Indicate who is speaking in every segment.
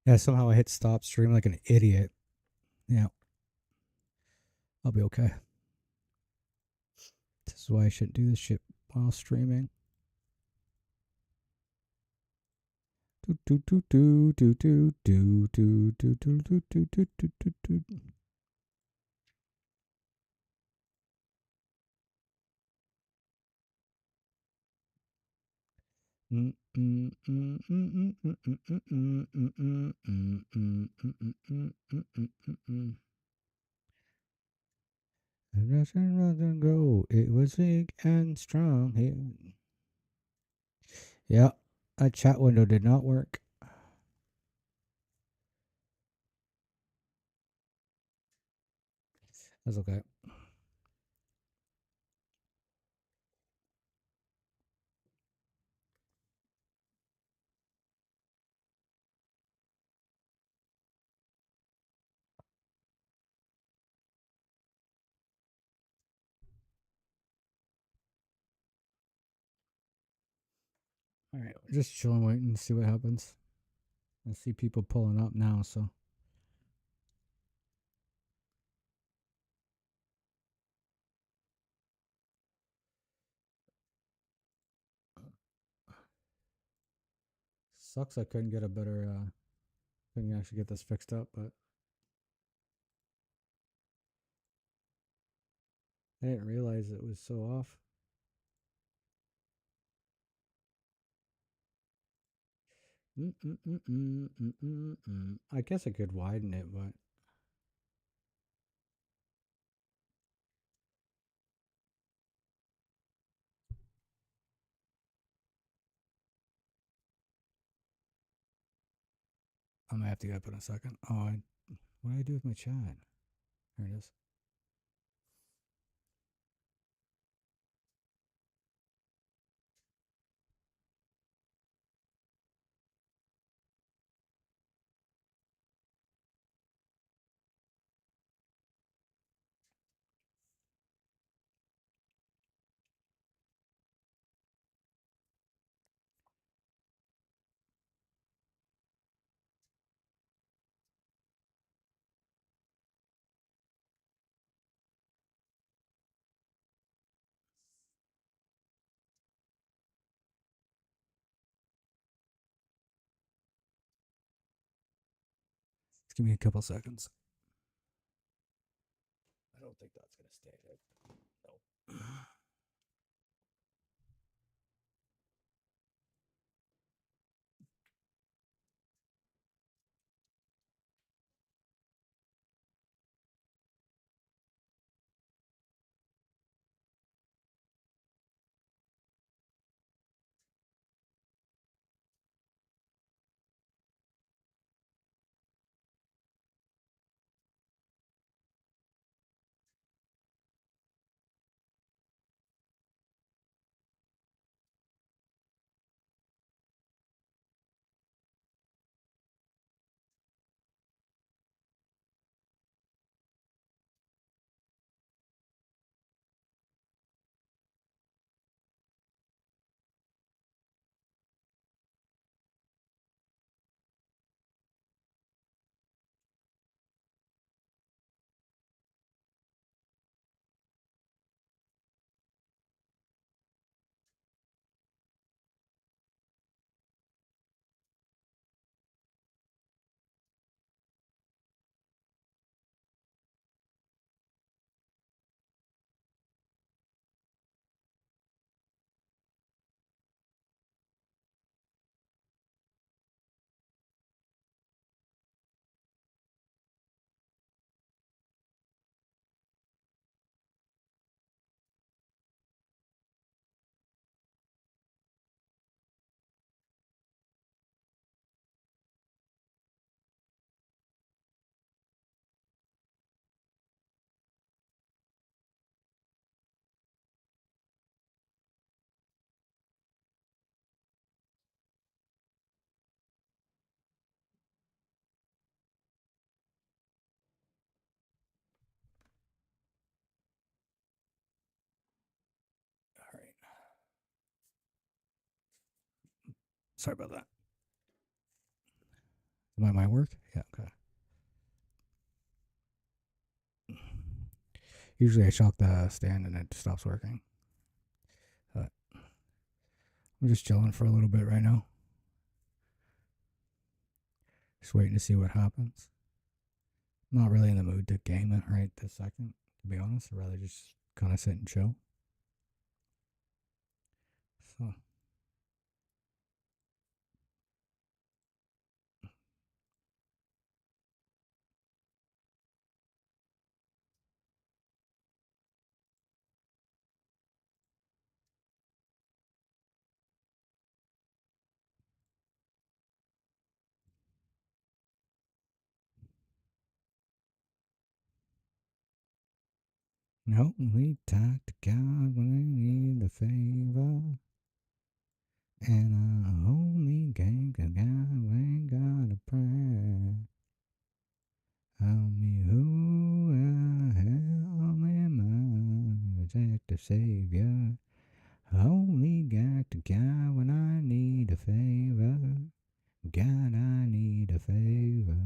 Speaker 1: Yeah, somehow I hit stop stream like an idiot. Yeah. I'll be okay. This is why I shouldn't do this shit while streaming. Do do do do do do do do do do do do do do do. Go. It was big and strong. Yeah, that chat window did not work. That's okay. All right, we're just chilling, waiting to see what happens. I see people pulling up now, so. Sucks I couldn't get a better, couldn't actually get this fixed up, but I didn't realize it was so off. I guess I could widen it, but I'm gonna have to get up in a second. Oh, what do I do with my chat? There it is. Just give me a couple seconds. I don't think that's gonna stay. Nope. All right. Sorry about that. My mic work? Yeah, okay. Usually I shock the stand and it stops working. But I'm just chilling for a little bit right now. Just waiting to see what happens. I'm not really in the mood to game it right this second, to be honest. I'd rather just kind of sit and chill. So no, we talk to God when I need a favor. And I only came to God when God a prayer. Help me who I am I, protective Savior. I only got to God when I need a favor. God, I need a favor.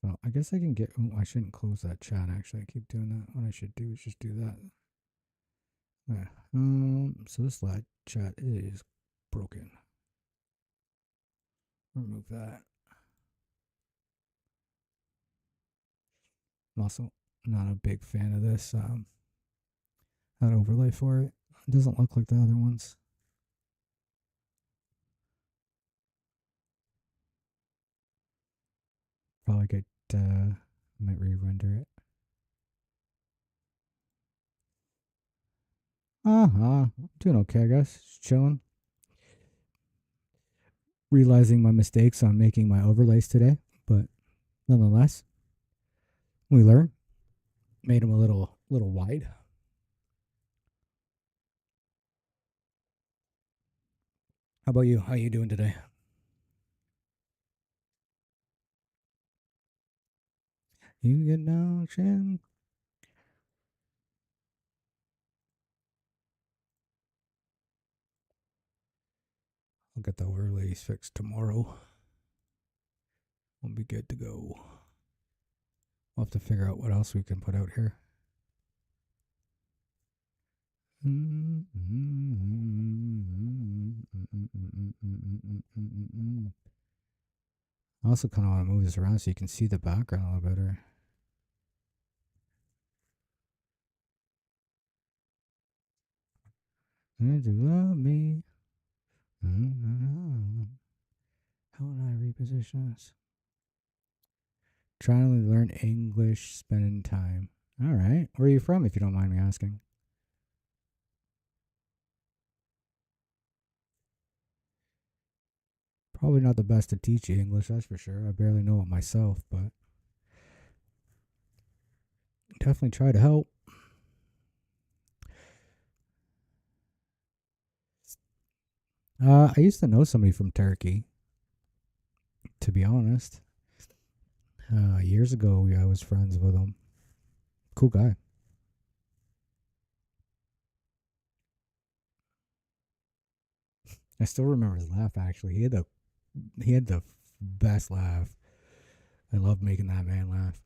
Speaker 1: Well, I guess I can get. Oh, I shouldn't close that chat. Actually, I keep doing that. What I should do is just do that. Yeah. So this live chat is broken. Remove that. I'm also not a big fan of this. That overlay for it. It doesn't look like the other ones. Probably get. Might re-render it. Doing okay, I guess. Just chilling. Realizing my mistakes on making my overlays today, but nonetheless, we learn. Made them a little wide. How about you? How you doing today? You get down, chin. I'll get the overlays fixed tomorrow. We'll be good to go. We'll have to figure out what else we can put out here. I also kind of want to move this around so you can see the background a little better. Did you love me? How would I reposition this? Trying to learn English, spending time. All right. Where are you from, if you don't mind me asking? Probably not the best to teach you English, that's for sure. I barely know it myself, but definitely try to help. I used to know somebody from Turkey, to be honest. Years ago, I was friends with him. Cool guy. I still remember his laugh. Actually, he had the best laugh. I love making that man laugh.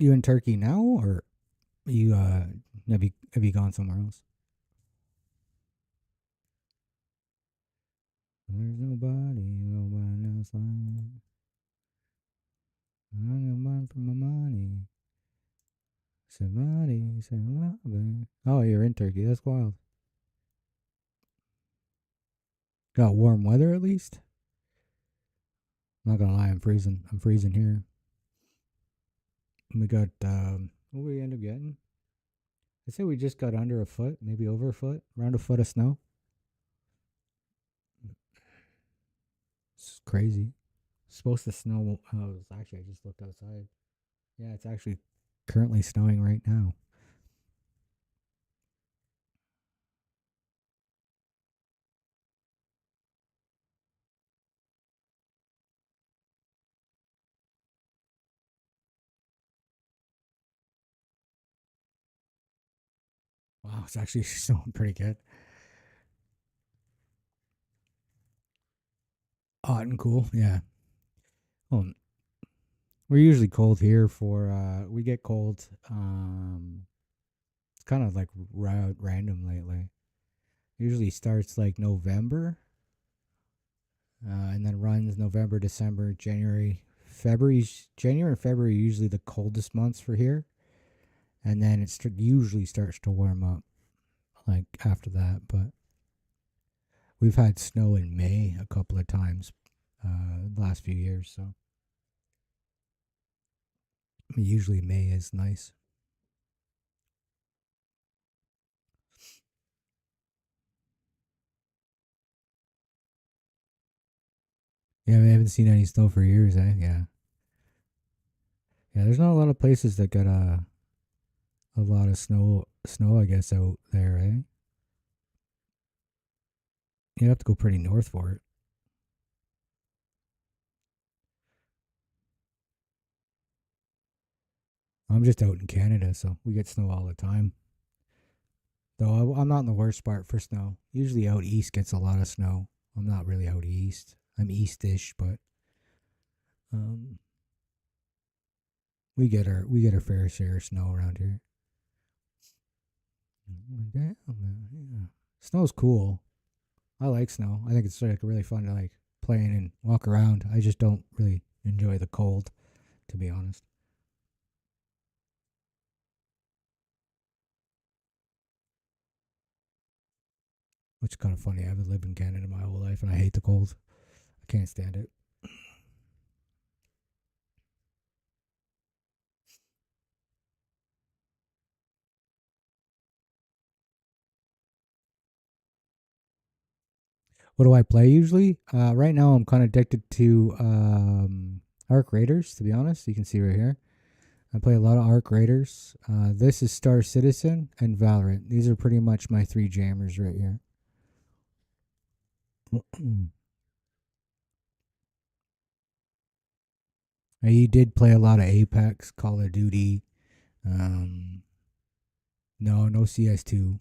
Speaker 1: You in Turkey now, or you have you gone somewhere else? There's nobody else like I'm gonna run for my money. Somebody, somebody. Oh, you're in Turkey. That's wild. Got warm weather at least. I'm not gonna lie, I'm freezing. I'm freezing here. We got what we end up getting? I say we just got under a foot, maybe over a foot, around a foot of snow. It's crazy. It's supposed to snow. Oh, it's actually, I just looked outside. Yeah, it's actually currently snowing right now. Wow, it's actually snowing pretty good. Hot and cool. Yeah. Well, we're usually cold here for we get cold. It's kind of like random lately. Usually starts like November, and then runs November, December, January, February. January and February are usually the coldest months for here, and then it usually starts to warm up like after that. But we've had snow in May a couple of times the last few years, so usually May is nice. Yeah, we haven't seen any snow for years, eh? Yeah. Yeah, there's not a lot of places that get a lot of snow I guess out there, eh? You have to go pretty north for it. I'm just out in Canada, so we get snow all the time. Though I'm not in the worst part for snow. Usually out east gets a lot of snow. I'm not really out east. I'm eastish, but um, we get our fair share of snow around here. Yeah, yeah. Snow's cool. I like snow. I think it's like really fun to like play in and walk around. I just don't really enjoy the cold, to be honest. Which is kind of funny. I've lived in Canada my whole life and I hate the cold. I can't stand it. What do I play usually? Right now, I'm kind of addicted to Arc Raiders, to be honest. You can see right here. I play a lot of Arc Raiders. This is Star Citizen and Valorant. These are pretty much my three jammers right here. I did play a lot of Apex, Call of Duty. Um, no CS2.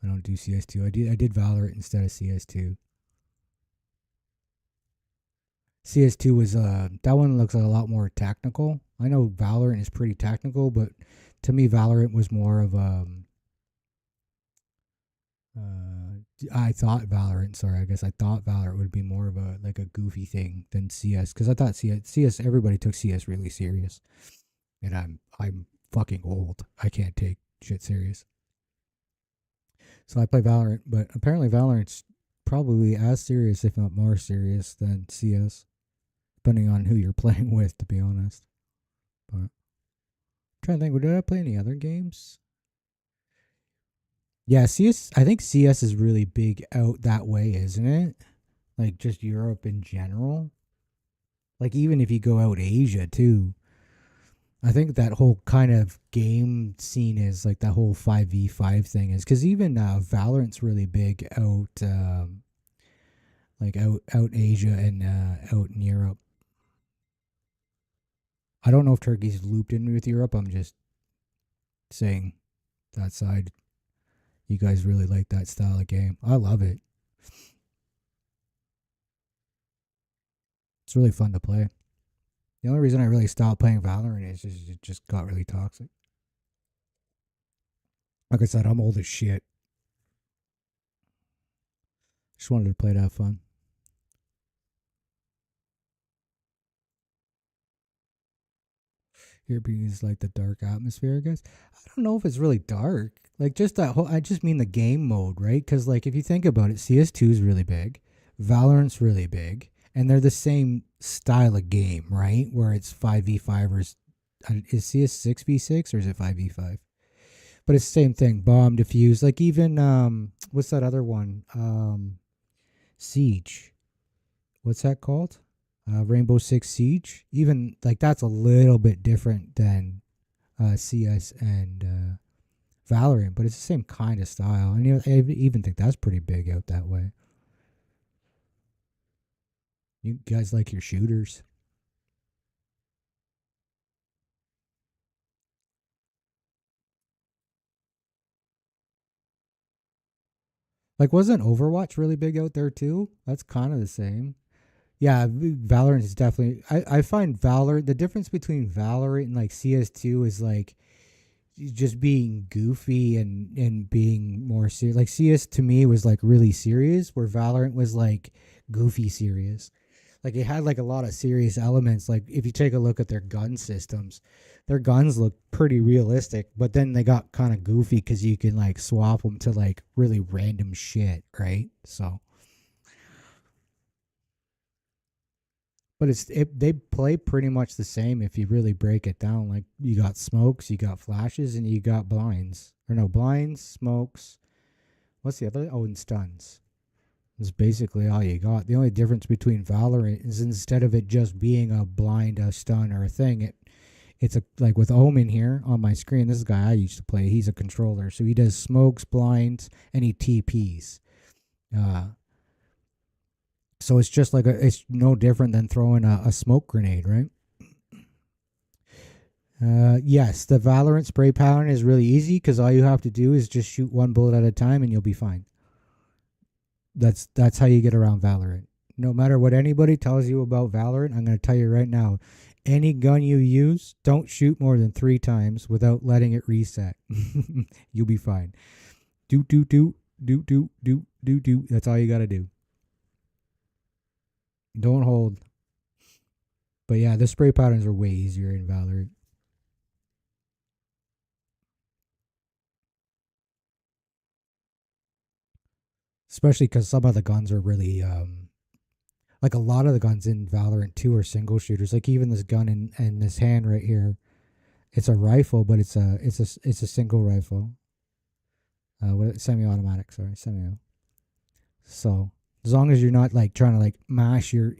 Speaker 1: I don't do CS2. I did Valorant instead of CS2. CS2 was that one looks like a lot more technical. I know Valorant is pretty technical, but to me Valorant was more of a I thought Valorant, sorry, I guess I thought Valorant would be more of a like a goofy thing than CS cuz I thought CS everybody took CS really serious. And I'm fucking old. I can't take shit serious. So I play Valorant, but apparently Valorant's probably as serious if not more serious than CS, depending on who you're playing with, to be honest. But I'm trying to think, did I play any other games? Yeah, CS. I think CS is really big out that way, isn't it? Like just Europe in general. Like even if you go out Asia too, I think that whole kind of game scene is like that whole 5v5 thing is because even Valorant's really big out, like out Asia and out in Europe. I don't know if Turkey's looped in with Europe. I'm just saying that side. You guys really like that style of game. I love it. It's really fun to play. The only reason I really stopped playing Valorant is just, it just got really toxic. Like I said, I'm old as shit. Just wanted to play to have fun. Here is like the dark atmosphere, I guess. I don't know if it's really dark. Like just that whole, I just mean the game mode, right? Because like if you think about it, CS2 is really big, Valorant's really big, and they're the same style of game, right? Where it's 5v5 or is CS 6v6 or is it 5v5? but it's the same thing. Bomb, defuse. Like even what's that other one? Siege. What's that called? Rainbow Six Siege. Even like that's a little bit different than CS and Valorant, but it's the same kind of style. And I even think that's pretty big out that way. You guys like your shooters? Like, wasn't Overwatch really big out there too? That's kind of the same. Yeah, Valorant is definitely. I find Valorant, the difference between Valorant and like CS2 is like just being goofy and being more serious. Like CS to me was like really serious, where Valorant was like goofy serious. Like it had like a lot of serious elements. Like if you take a look at their gun systems, their guns look pretty realistic, but then they got kind of goofy because you can like swap them to like really random shit, right? So, but they play pretty much the same if you really break it down. Like you got smokes, you got flashes, and you got blinds. Or no, blinds, smokes. What's the other? Oh, and stuns. That's basically all you got. The only difference between Valorant is instead of it just being a blind, a stun, or a thing, it's a like with Omen here on my screen. This is a guy I used to play. He's a controller, so he does smokes, blinds, and he TPs. Uh, so it's just like it's no different than throwing a smoke grenade, right? Yes, the Valorant spray pattern is really easy because all you have to do is just shoot one bullet at a time and you'll be fine. That's how you get around Valorant. No matter what anybody tells you about Valorant, I'm going to tell you right now. Any gun you use, don't shoot more than 3 times without letting it reset. You'll be fine. Do. That's all you got to do. Don't hold. But yeah, the spray patterns are way easier in Valorant. Especially because some of the guns are really like a lot of the guns in Valorant 2 are single shooters. Like even this gun in this hand right here, it's a rifle, but it's a single rifle. Semi-automatic, sorry, semi. So as long as you're not like trying to like mash your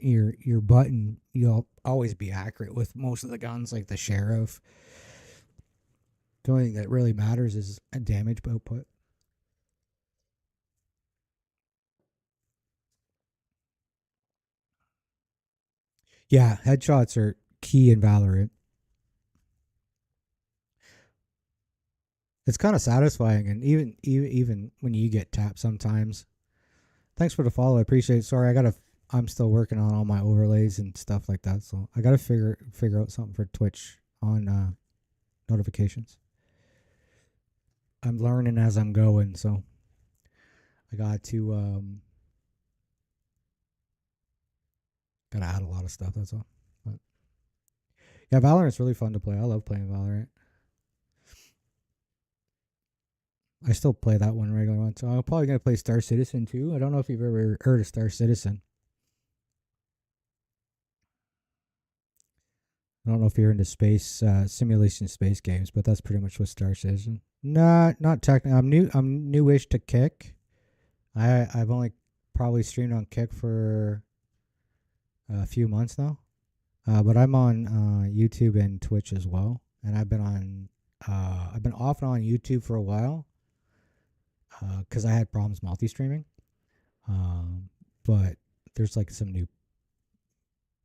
Speaker 1: button, you'll always be accurate with most of the guns, like the Sheriff. The only thing that really matters is a damage output. Yeah, headshots are key in Valorant. It's kind of satisfying, and even when you get tapped sometimes. Thanks for the follow. I appreciate it. Sorry, I'm still working on all my overlays and stuff like that, so I gotta figure out something for Twitch on notifications. I'm learning as I'm going, so I gotta add a lot of stuff. That's all. But yeah, Valorant's really fun to play. I love playing Valorant. I still play that one regular. So I'm probably gonna play Star Citizen too. I don't know if you've ever heard of Star Citizen. I don't know if you're into space simulation space games, but that's pretty much what Star Citizen. Not technically. I'm newish to Kick. I've only probably streamed on Kick for a few months now, but I'm on YouTube and Twitch as well. And I've been off and on YouTube for a while because I had problems multi-streaming. But there's like some new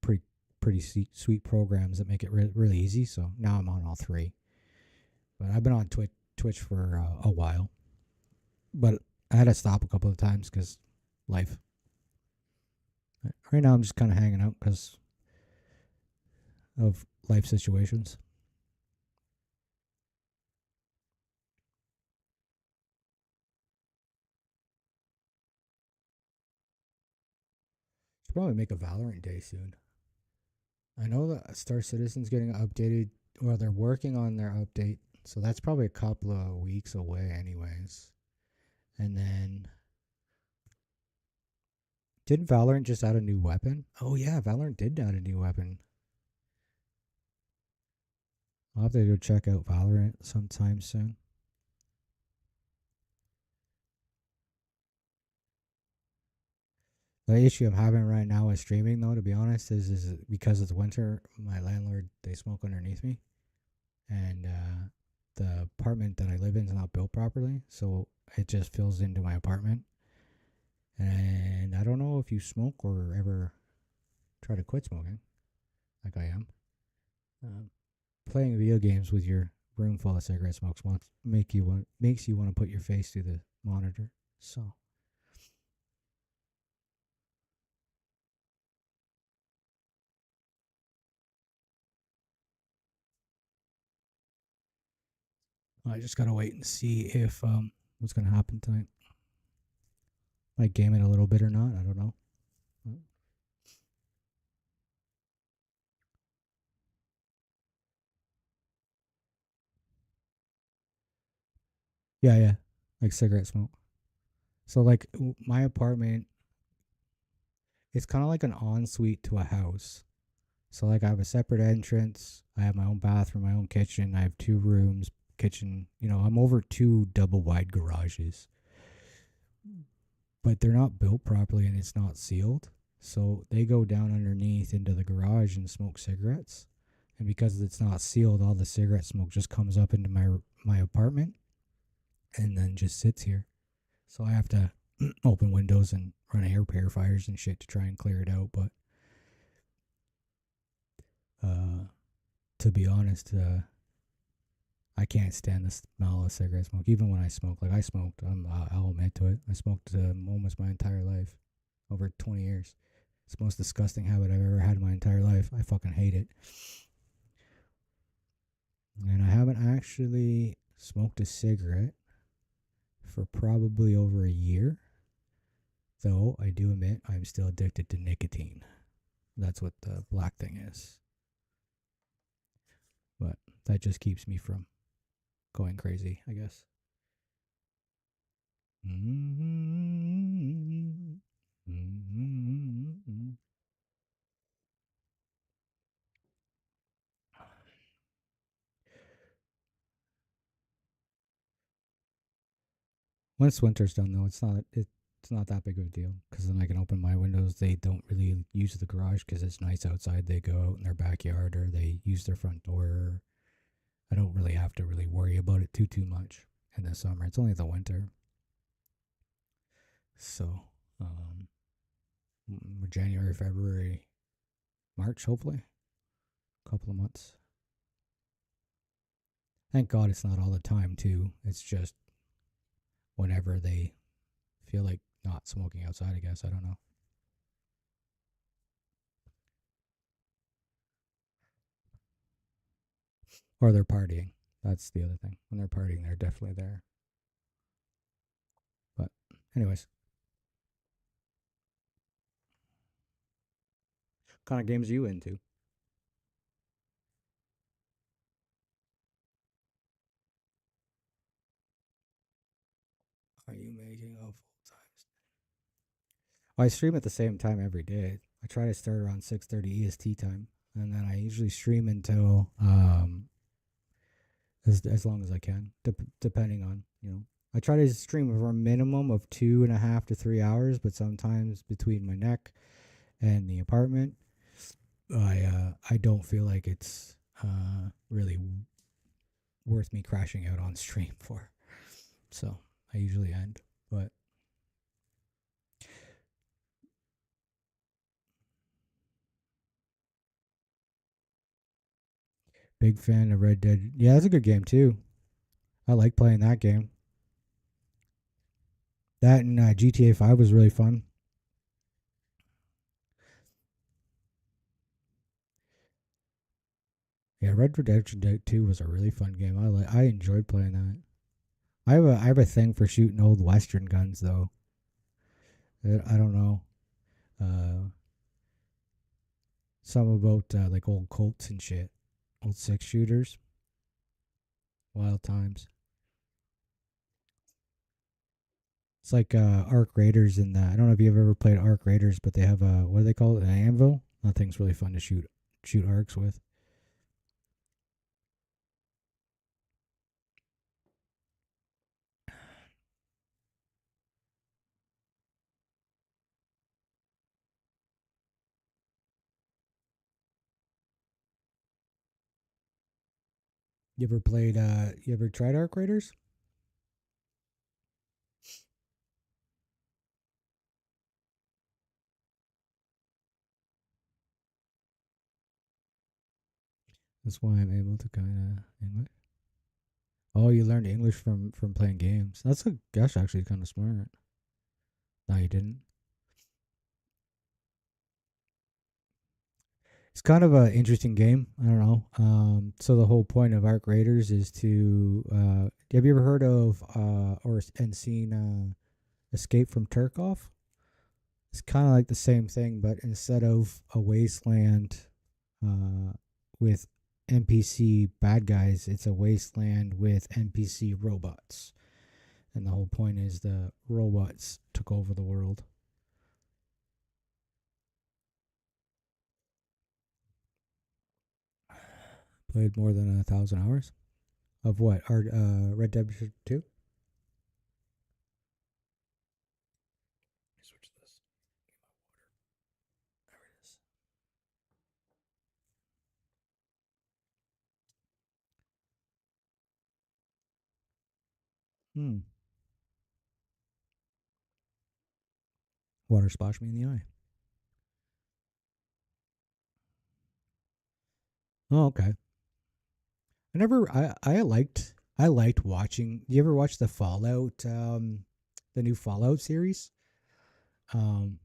Speaker 1: pretty sweet programs that make it really easy. So now I'm on all 3. But I've been on Twitch for a while. But I had to stop a couple of times because life. Right now I'm just kind of hanging out because of life situations. Should probably make a Valorant day soon. I know that Star Citizen's getting updated, or they're working on their update, so that's probably a couple of weeks away, anyways. And then, didn't Valorant just add a new weapon? Oh yeah, Valorant did add a new weapon. I'll have to go check out Valorant sometime soon. The issue I'm having right now with streaming, though, to be honest, is because it's winter. My landlord, they smoke underneath me, and the apartment that I live in is not built properly, so it just fills into my apartment. And I don't know if you smoke or ever try to quit smoking, like I am. Um, Playing video games with your room full of cigarette smokes makes you want to put your face through the monitor. So I just gotta wait and see if what's gonna happen tonight. Might game it a little bit or not. I don't know. Yeah, yeah, like cigarette smoke. So like my apartment, it's kind of like an ensuite to a house. So like I have a separate entrance. I have my own bathroom, my own kitchen. I have two rooms, kitchen. You know, I'm over two double wide garages, but they're not built properly and it's not sealed. So they go down underneath into the garage and smoke cigarettes. And because it's not sealed, all the cigarette smoke just comes up into my apartment and then just sits here. So I have to open windows and run air purifiers and shit to try and clear it out. But uh, to be honest, I can't stand the smell of cigarette smoke. Even when I smoke, like I smoked, I'll admit to it. I smoked almost my entire life, over 20 years. It's the most disgusting habit I've ever had in my entire life. I fucking hate it. And I haven't actually smoked a cigarette for probably over a year. Though I do admit I'm still addicted to nicotine. That's what the black thing is. But that just keeps me from going crazy, I guess. Mm-hmm. Mm-hmm. Once winter's done, though, it's not that big of a deal because then I can open my windows. They don't really use the garage because it's nice outside. They go out in their backyard or they use their front door. I don't really have to really worry about it too much in the summer. It's only the winter. So, um, January, February, March, hopefully, a couple of months. Thank God it's not all the time too. It's just whenever they feel like not smoking outside. I guess I don't know. Or they're partying. That's the other thing. When they're partying, they're definitely there. But, anyways, what kind of games are you into? Are you making a full time? Well, I stream at the same time every day. I try to start around 6:30 EST time, and then I usually stream until as long as I can, depending on I try to stream for a minimum of 2.5 to 3 hours, but sometimes between my neck and the apartment, I don't feel like it's really worth me crashing out on stream for. So I usually end. But big fan of Red Dead. Yeah, that's a good game too. I like playing that game. That and GTA 5 was really fun. Yeah, Red Dead Redemption 2 was a really fun game. I enjoyed playing that. I have a thing for shooting old Western guns though. I don't know. Uh, some about like old Colts and shit, old 6 shooters, wild times. It's like Arc Raiders in that. I don't know if you've ever played Arc Raiders, but they have a what do they call it? An anvil. That thing's really fun to shoot arcs with. You ever played? You ever tried Arc Raiders? That's why I'm able to kind of English. Oh, you learned English from playing games. That's actually kind of smart. No, you didn't. It's kind of an interesting game. I don't know. So the whole point of Arc Raiders is to. Have you ever heard of or and seen Escape from Tarkov? It's kind of like the same thing, but instead of a wasteland uh, with NPC bad guys, it's a wasteland with NPC robots. And the whole point is the robots took over the world. Played more than 1,000 hours of what? Red Dead 2? Switch this. There it is. Hmm. Water splashed me in the eye. Oh, okay. I liked watching. You ever watch the Fallout the new Fallout series? Um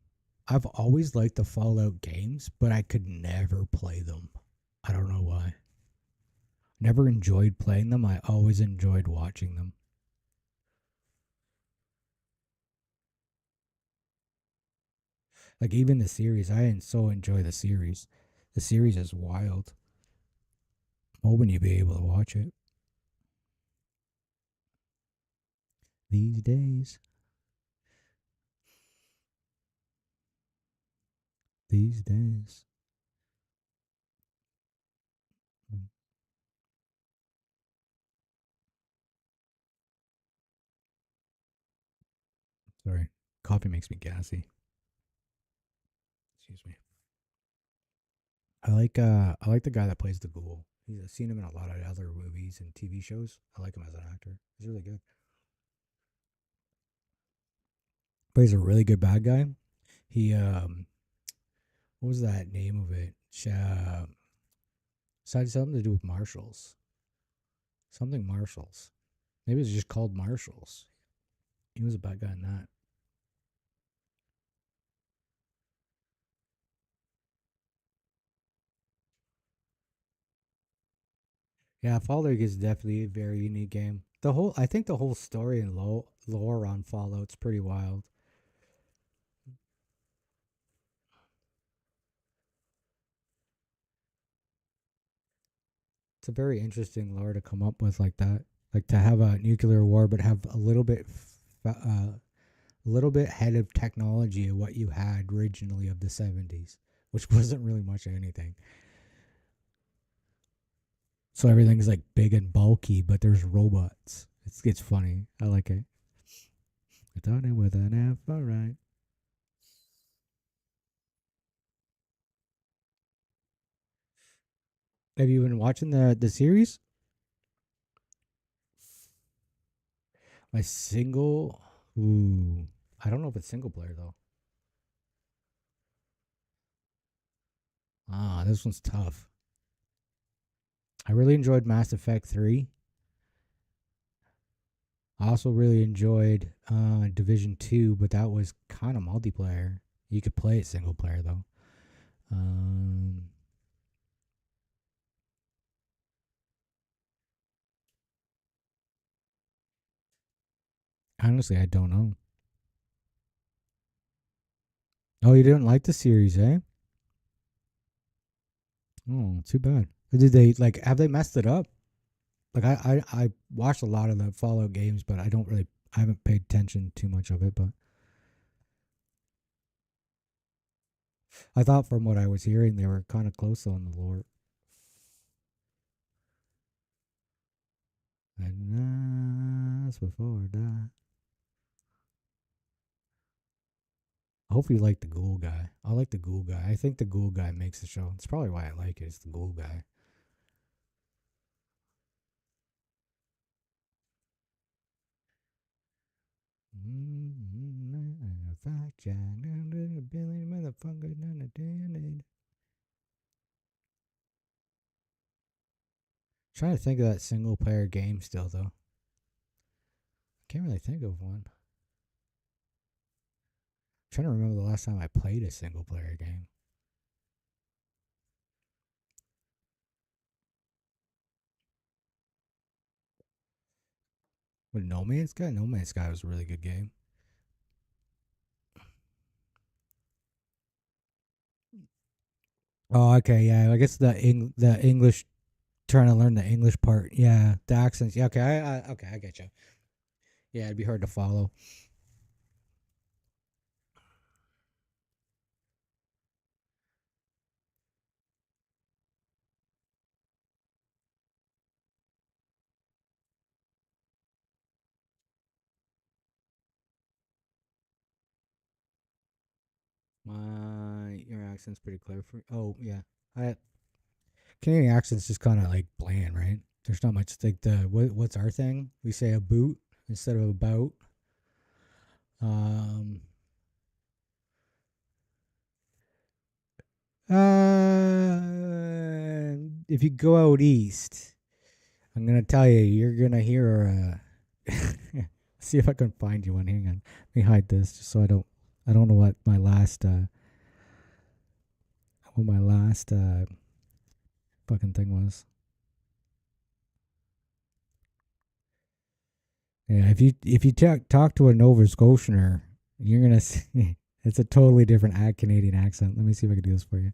Speaker 1: I've always liked the Fallout games, but I could never play them. I don't know why. Never enjoyed playing them. I always enjoyed watching them. Like even the series, so enjoy the series. The series is wild. I'm hoping you'll be able to watch it these days. These days. Mm, sorry, coffee makes me gassy. Excuse me. I like the guy that plays the ghoul. I've seen him in a lot of other movies and TV shows. I like him as an actor. He's really good. Plays a really good bad guy. He what was that name of it? Something to do with marshals. Something marshals. Maybe it's just called marshals. He was a bad guy in that. Yeah, Fallout is definitely a very unique game. I think the whole story and lore on Fallout's pretty wild. It's a very interesting lore to come up with like that. Like to have a nuclear war, but have a little bit ahead of technology of what you had originally of the 70s, which wasn't really much of anything. So everything's like big and bulky, but there's robots. It's funny. I like it. I thought it with an F, all right. Have you been watching the series? My single, ooh, I don't know if it's single player though. Ah, this one's tough. I really enjoyed Mass Effect 3. I also really enjoyed Division 2, but that was kind of multiplayer. You could play it single player though. Um, honestly, I don't know. Oh, you didn't like the series, eh? Oh, too bad. Did they like? Have they messed it up? Like I watched a lot of the Fallout games, but I haven't paid attention too much of it. But I thought from what I was hearing, they were kind of close on the lore. And that's before that. I hope you like the Ghoul guy. I like the Ghoul guy. I think the Ghoul guy makes the show. It's probably why I like it. It's the Ghoul guy. Fact check. Billy motherfucker done attended. Trying to think of that single player game still though. Can't really think of one. Trying to remember the last time I played a single player game. What, No Man's Sky? No Man's Sky was a really good game. Oh, okay, yeah. I guess the English, trying to learn the English part. Yeah, the accents. Yeah, okay, I get you. Yeah, it'd be hard to follow. Your accent's pretty clear for. Oh yeah, I Canadian accent's just kind of like bland, right? There's not much like what's our thing? We say a boot instead of about. Um. If you go out east, I'm gonna tell you, you're gonna hear. See if I can find you one. Hang on, let me hide this just so I don't. I don't know what my last. What my last fucking thing was. Yeah, if you talk to a Nova Scotianer, you're gonna see it's a totally different Canadian accent. Let me see if I can do this for you.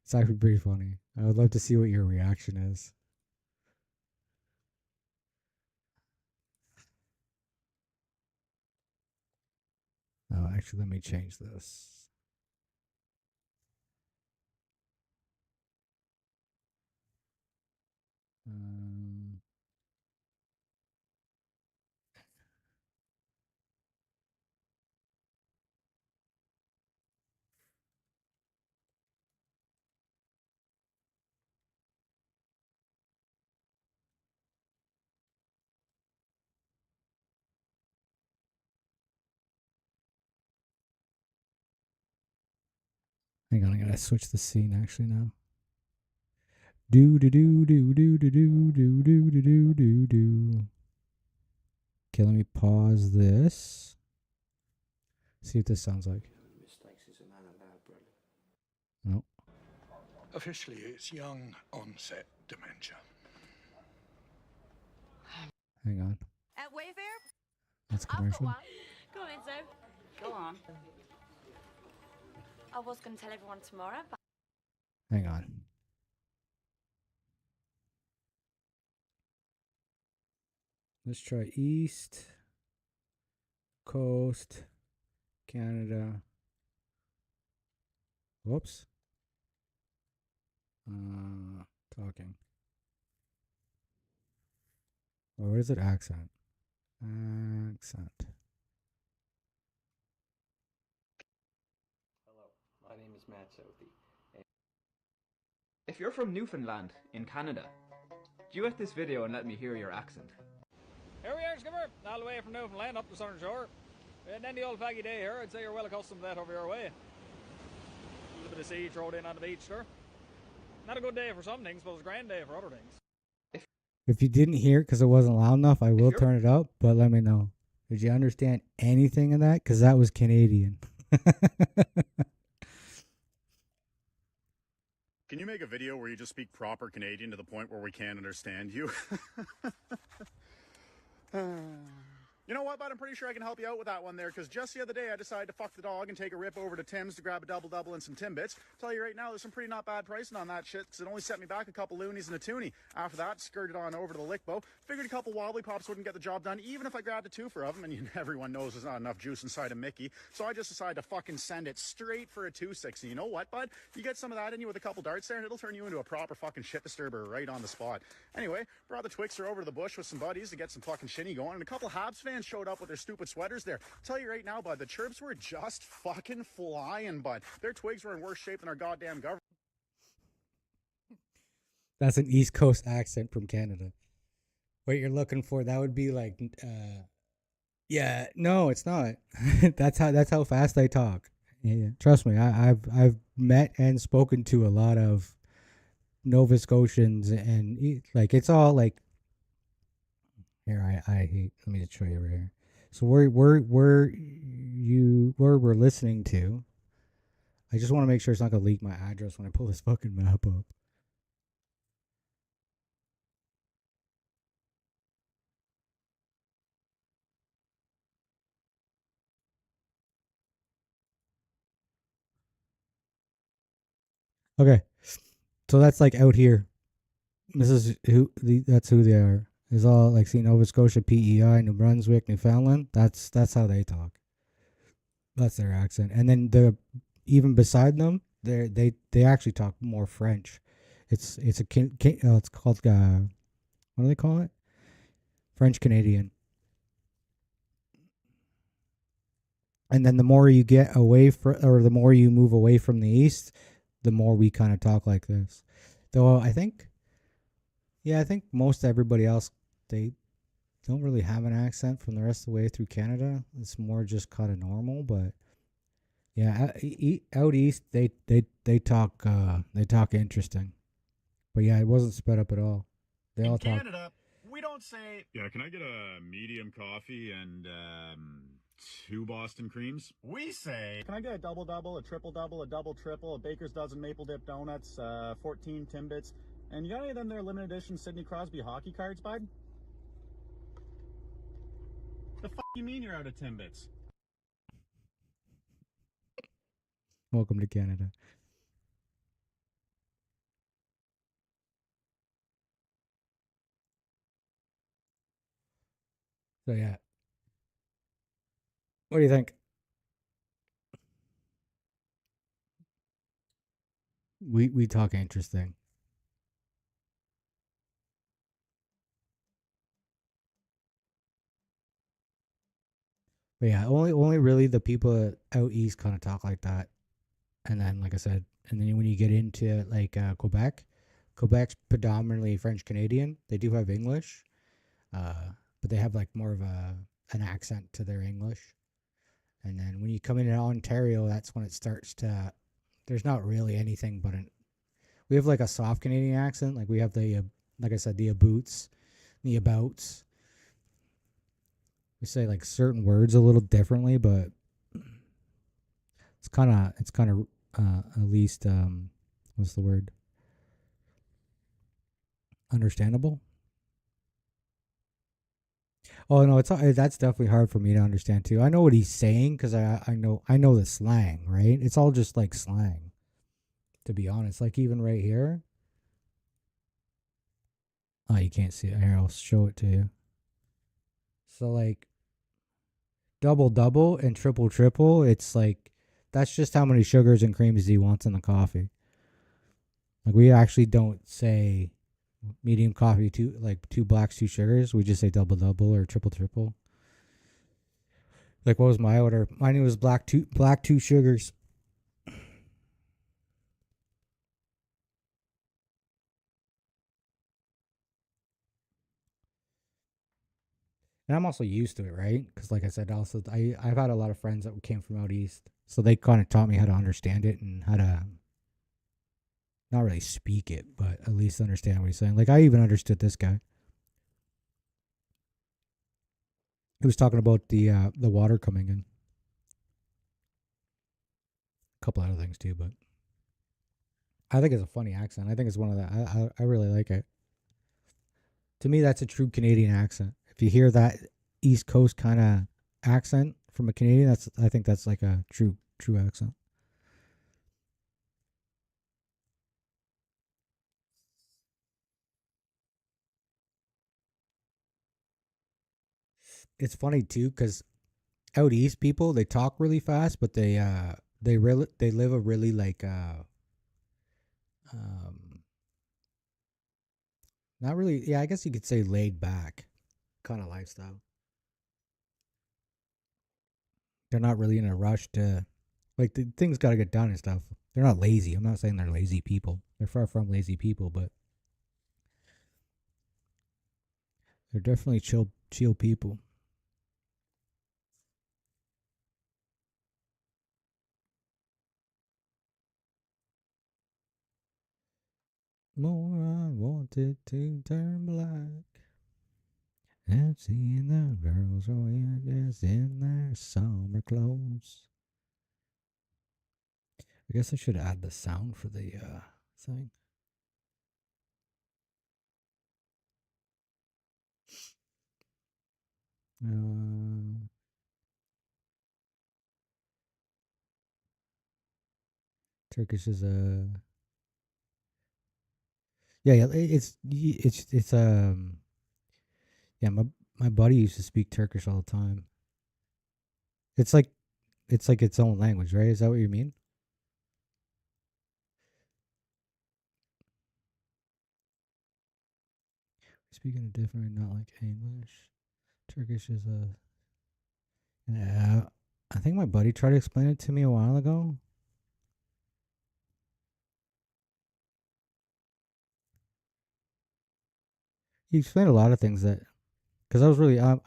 Speaker 1: It's actually pretty funny. I would love to see what your reaction is. Oh, actually, let me change this. Um, Hang on, I gotta switch the scene actually now. Do do do do do do do do do do do do do. Okay, let me pause this. See what this sounds like. No.
Speaker 2: Officially, it's young onset dementia.
Speaker 1: Hang on.
Speaker 3: At Wayfair?
Speaker 1: That's
Speaker 3: I've got
Speaker 1: commercial.
Speaker 3: one. Go on, Enzo. Go on. I was going to tell everyone tomorrow, but...
Speaker 1: Hang on. Let's try East Coast, Canada. Whoops. Talking. Oh, where is it? Accent. Accent.
Speaker 4: Hello, my name is Matt Southey.
Speaker 5: If you're from Newfoundland, in Canada, duet this video and let me hear your accent.
Speaker 6: Here we are, Skipper, all the way from Newfoundland up the southern shore. And then the old faggy day here, I'd say you're well accustomed to that over your way. A little bit of sea thrown in on the beach, sir. Not a good day for some things, but it's a grand day for other things.
Speaker 1: If you didn't hear it because it wasn't loud enough, I will turn it up, but let me know. Did you understand anything of that? Because that was Canadian.
Speaker 7: Can you make a video where you just speak proper Canadian to the point where we can't understand you? You know what, bud? I'm pretty sure I can help you out with that one there, because just the other day I decided to fuck the dog and take a rip over to Tim's to grab a double and some Timbits. Tell you right now, there's some pretty not bad pricing on that shit, because it only set me back a couple loonies and a toonie. After that, skirted on over to the Lickbo. Figured a couple wobbly pops wouldn't get the job done, even if I grabbed a twofer of them, and everyone knows there's not enough juice inside a Mickey. So I just decided to fucking send it straight for a 260. You know what, bud? You get some of that in you with a couple darts there, and it'll turn you into a proper fucking shit disturber right on the spot. Anyway, brought the Twixer over to the bush with some buddies to get some fucking shinny going, and a couple Habs fans showed up with their stupid sweaters there. Tell you right now, bud, the chirps were just fucking flying, bud. Their twigs were in worse shape than our goddamn government.
Speaker 1: That's an East Coast accent from Canada. What you're looking for, that would be like Yeah, no, it's not. That's how fast I talk. Yeah. Trust me, I've met and spoken to a lot of Nova Scotians, and like it's all like here. I hate. Let me just show you right here. So where we're listening to. I just want to make sure it's not gonna leak my address when I pull this fucking map up. Okay, so that's like out here. This is that's who they are. It's all like see Nova Scotia, PEI, New Brunswick, Newfoundland. That's how they talk. That's their accent. And then even beside them, they actually talk more French. It's it's called what do they call it? French Canadian. And then the more you get away from, or the more you move away from the east, the more we kind of talk like this. Though I think most everybody else, they don't really have an accent from the rest of the way through Canada. It's more just kind of normal, but yeah, out east they talk interesting. But yeah, it wasn't sped up at all. They all talk.
Speaker 7: Canada, we don't say.
Speaker 8: Yeah, can I get a medium coffee and 2 Boston creams?
Speaker 7: We say. Can I get a double double, a triple double, a double triple, a baker's dozen maple dip donuts, 14 Timbits, and you got any of them there limited edition Sidney Crosby hockey cards, bud? The fuck you mean you're out of Timbits?
Speaker 1: Welcome to Canada. So yeah. What do you think? We talk interesting. But yeah, only really the people out east kind of talk like that. And then like I said, and then when you get into like Quebec's predominantly French Canadian. They do have English. But they have like more of an accent to their English. And then when you come into Ontario, that's when it starts to. There's not really anything but we have like a soft Canadian accent. Like we have the like I said, the aboots, the abouts. We say like certain words a little differently, but it's kind of at least what's the word? Understandable. Oh no, that's definitely hard for me to understand too. I know what he's saying because I know the slang, right? It's all just like slang, to be honest. Like even right here. Oh, you can't see it here. I'll show it to you. So like, double double and triple triple. It's like that's just how many sugars and creams he wants in the coffee. Like we actually don't say medium coffee, 2 blacks, 2 sugars. We just say double double or triple triple. Like what was my order? Mine was black 2 sugars. And I'm also used to it, right? Because like I said, also I've had a lot of friends that came from out east, so they kind of taught me how to understand it and how to not really speak it, but at least understand what he's saying. Like I even understood this guy. He was talking about the water coming in. A couple other things too, but I think it's a funny accent. I think it's one of the I really like it. To me, that's a true Canadian accent. If you hear that East Coast kind of accent from a Canadian, I think that's like a true accent. It's funny too because out east people they talk really fast, but they live a really like not really, yeah, I guess you could say laid back kind of lifestyle. They're not really in a rush to like the things got to get done and stuff. They're not lazy. I'm not saying they're lazy people. They're far from lazy people, but they're definitely chill people. more I wanted to turn black. And seeing the girls were just in their summer clothes. I guess I should add the sound for the thing. Turkish is a yeah. It's yeah. My buddy used to speak Turkish all the time. It's like its own language, right? Is that what you mean? Speaking a different, not like English. Turkish is a. Yeah, I think my buddy tried to explain it to me a while ago. He explained a lot of things that, because I was really, I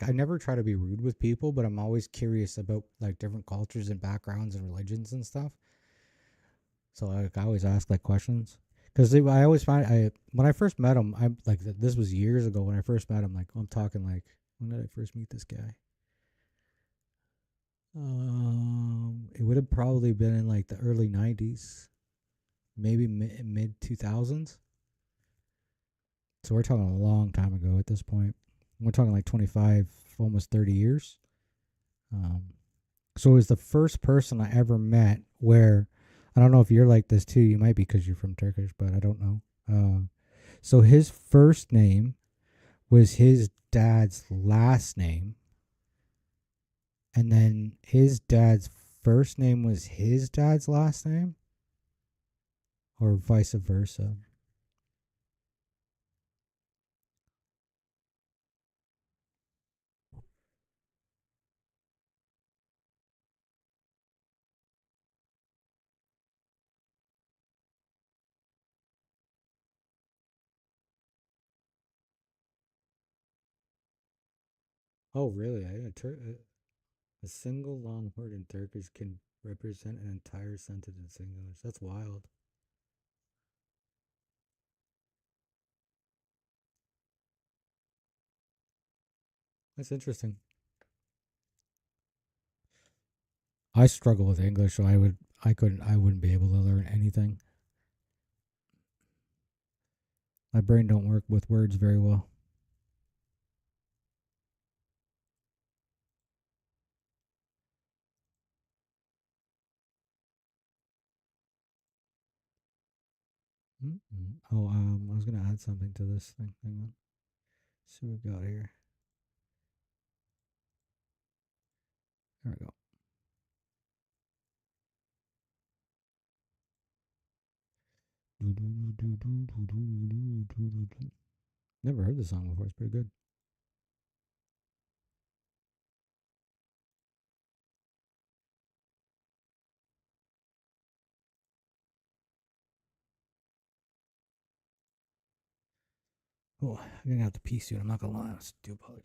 Speaker 1: never try to be rude with people, but I'm always curious about like different cultures and backgrounds and religions and stuff. So like, I always ask like questions. Because I always find when I first met him, I'm like this was years ago when I first met him. Like I'm talking like when did I first meet this guy? It would have probably been in like the early '90s, maybe mid 2000s. So we're talking a long time ago at this point. We're talking like 25, almost 30 years. So it was the first person I ever met where I don't know if you're like this too. You might be because you're from Turkish, but I don't know. So his first name was his dad's last name. And then his dad's first name was his dad's last name. Or vice versa. Oh, really? A single long word in Turkish can represent an entire sentence in English. That's wild. That's interesting. I struggle with English, so I wouldn't be able to learn anything. My brain don't work with words very well. Oh, I was gonna add something to this thing. Hang on. See what we got here. There we go. Never heard this song before. It's pretty good. Oh, I'm gonna have to pee soon. I'm not gonna lie. I do apologize.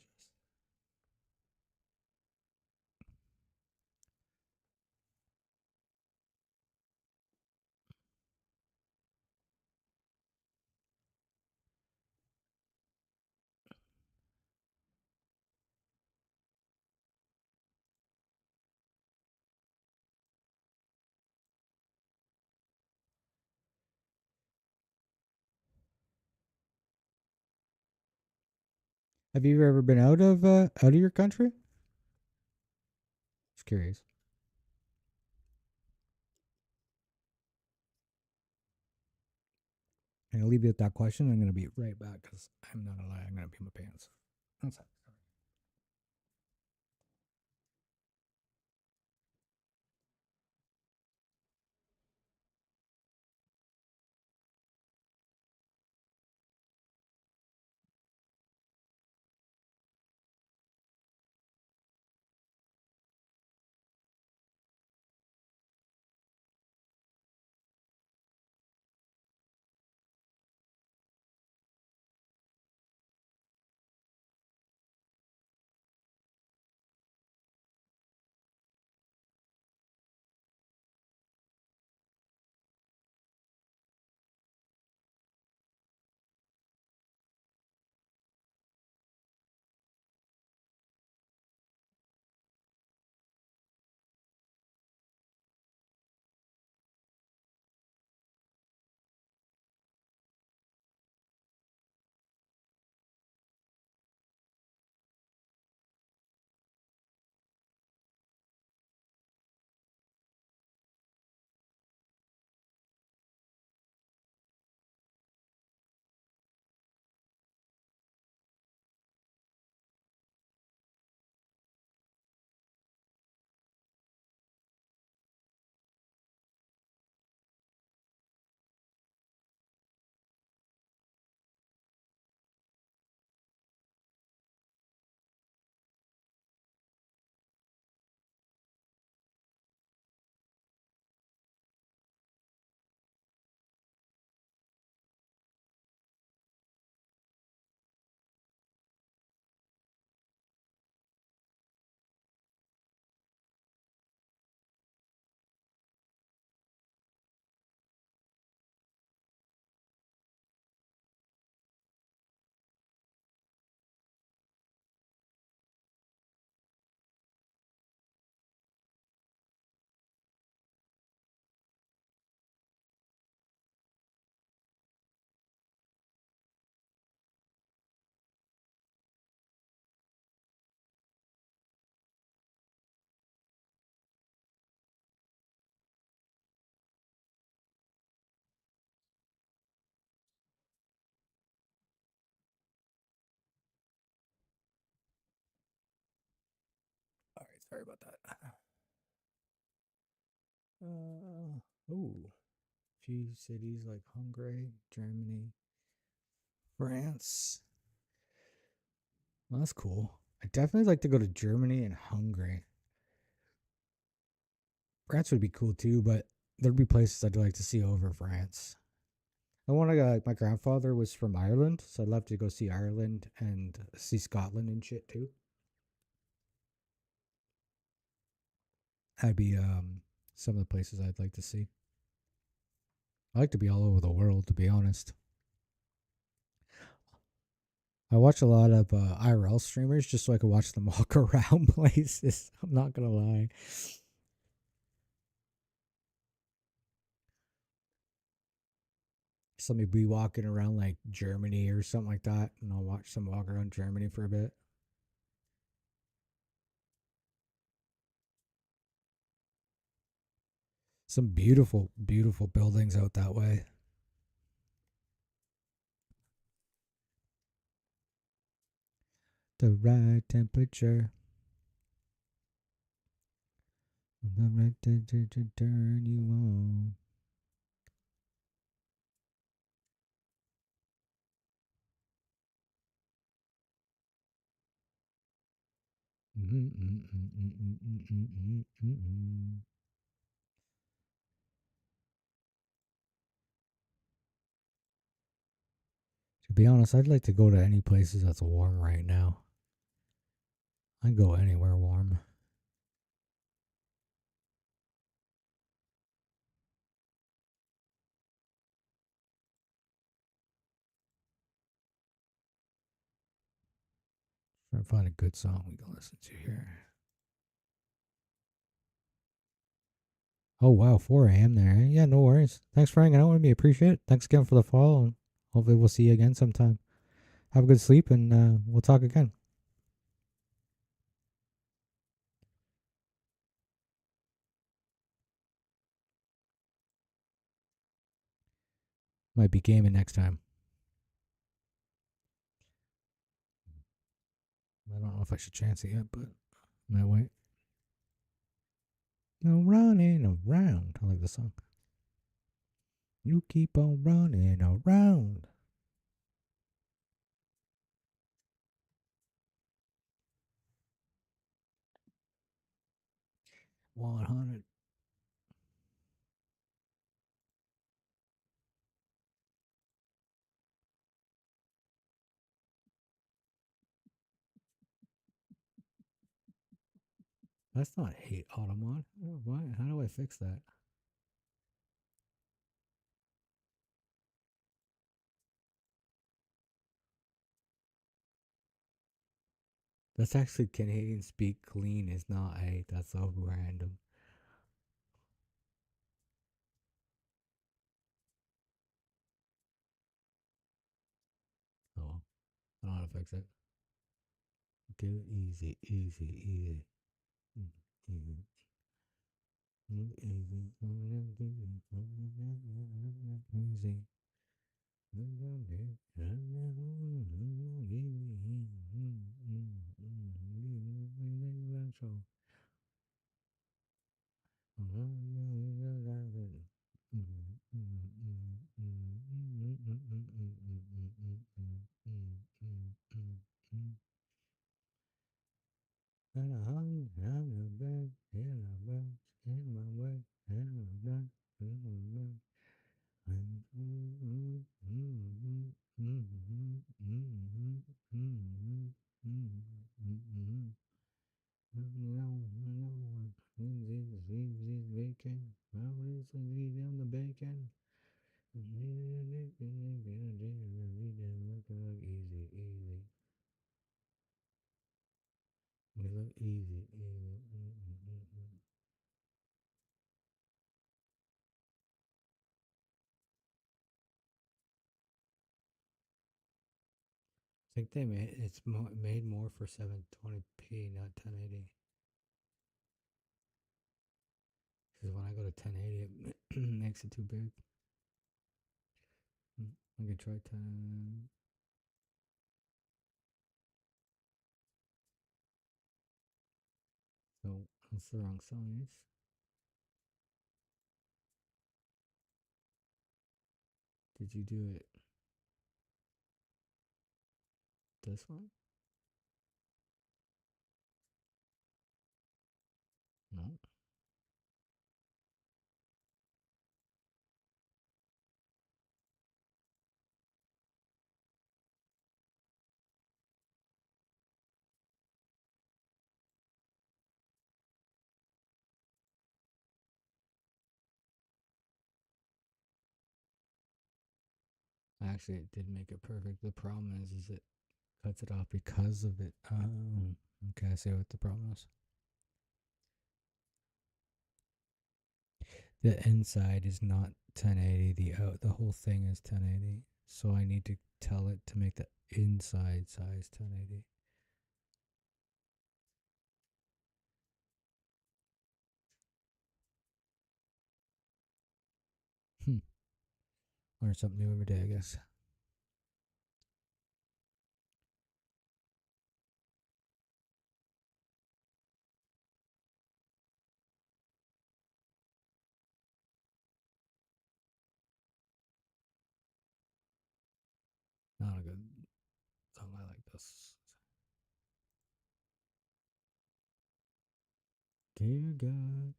Speaker 1: Have you ever been out of your country? Just curious. I'm gonna leave you with that question. I'm gonna be right back because I'm not gonna lie. I'm gonna pee my pants. That's it. Sorry about that. Few cities like Hungary, Germany, France. Well, that's cool. I'd definitely like to go to Germany and Hungary. France would be cool too, but there'd be places I'd like to see over France. I want to. My grandfather was from Ireland, so I'd love to go see Ireland and see Scotland and shit too. That'd be some of the places I'd like to see. I like to be all over the world, to be honest. I watch a lot of IRL streamers just so I can watch them walk around places. I'm not gonna lie. Somebody be walking around like Germany or something like that, and I'll watch them walk around Germany for a bit. Some beautiful, beautiful buildings out that way. The right temperature. The right temperature to turn you on. To be honest, I'd like to go to any places that's warm right now. I'd go anywhere warm. Trying to find a good song we can listen to here. Oh wow, 4 a.m. there. Yeah, no worries. Thanks for hanging out with me. Appreciate it. Thanks again for the follow. And hopefully we'll see you again sometime. Have a good sleep, and we'll talk again. Might be gaming next time. I don't know if I should chance it yet, but might wait. No running around. I like the song. You keep on running around. $100. That's not hate Automod. Why? How do I fix that? That's actually Canadian speak clean is not hate. That's so random. Oh, I don't know how to fix it. Get it easy, easy, easy. Easy. Easy. And a hung down your bed, in a bed, in my way, in a bed, in a bed. Bacon, I was on the bacon. Easy, easy. We look easy, easy. I think they made it's made more for 720p, not 1080. Because when I go to 1080, it makes it too big. I can try 10. Oh, that's the wrong size. Did you do it this one? No. Actually, it did make it perfect. The problem is it cuts it off because of it. Okay, I see what the problem is. The inside is not 1080. The whole thing is 1080. So I need to tell it to make the inside size 1080. Learn something new every day, I guess. Not a good song. I like this. Dear God.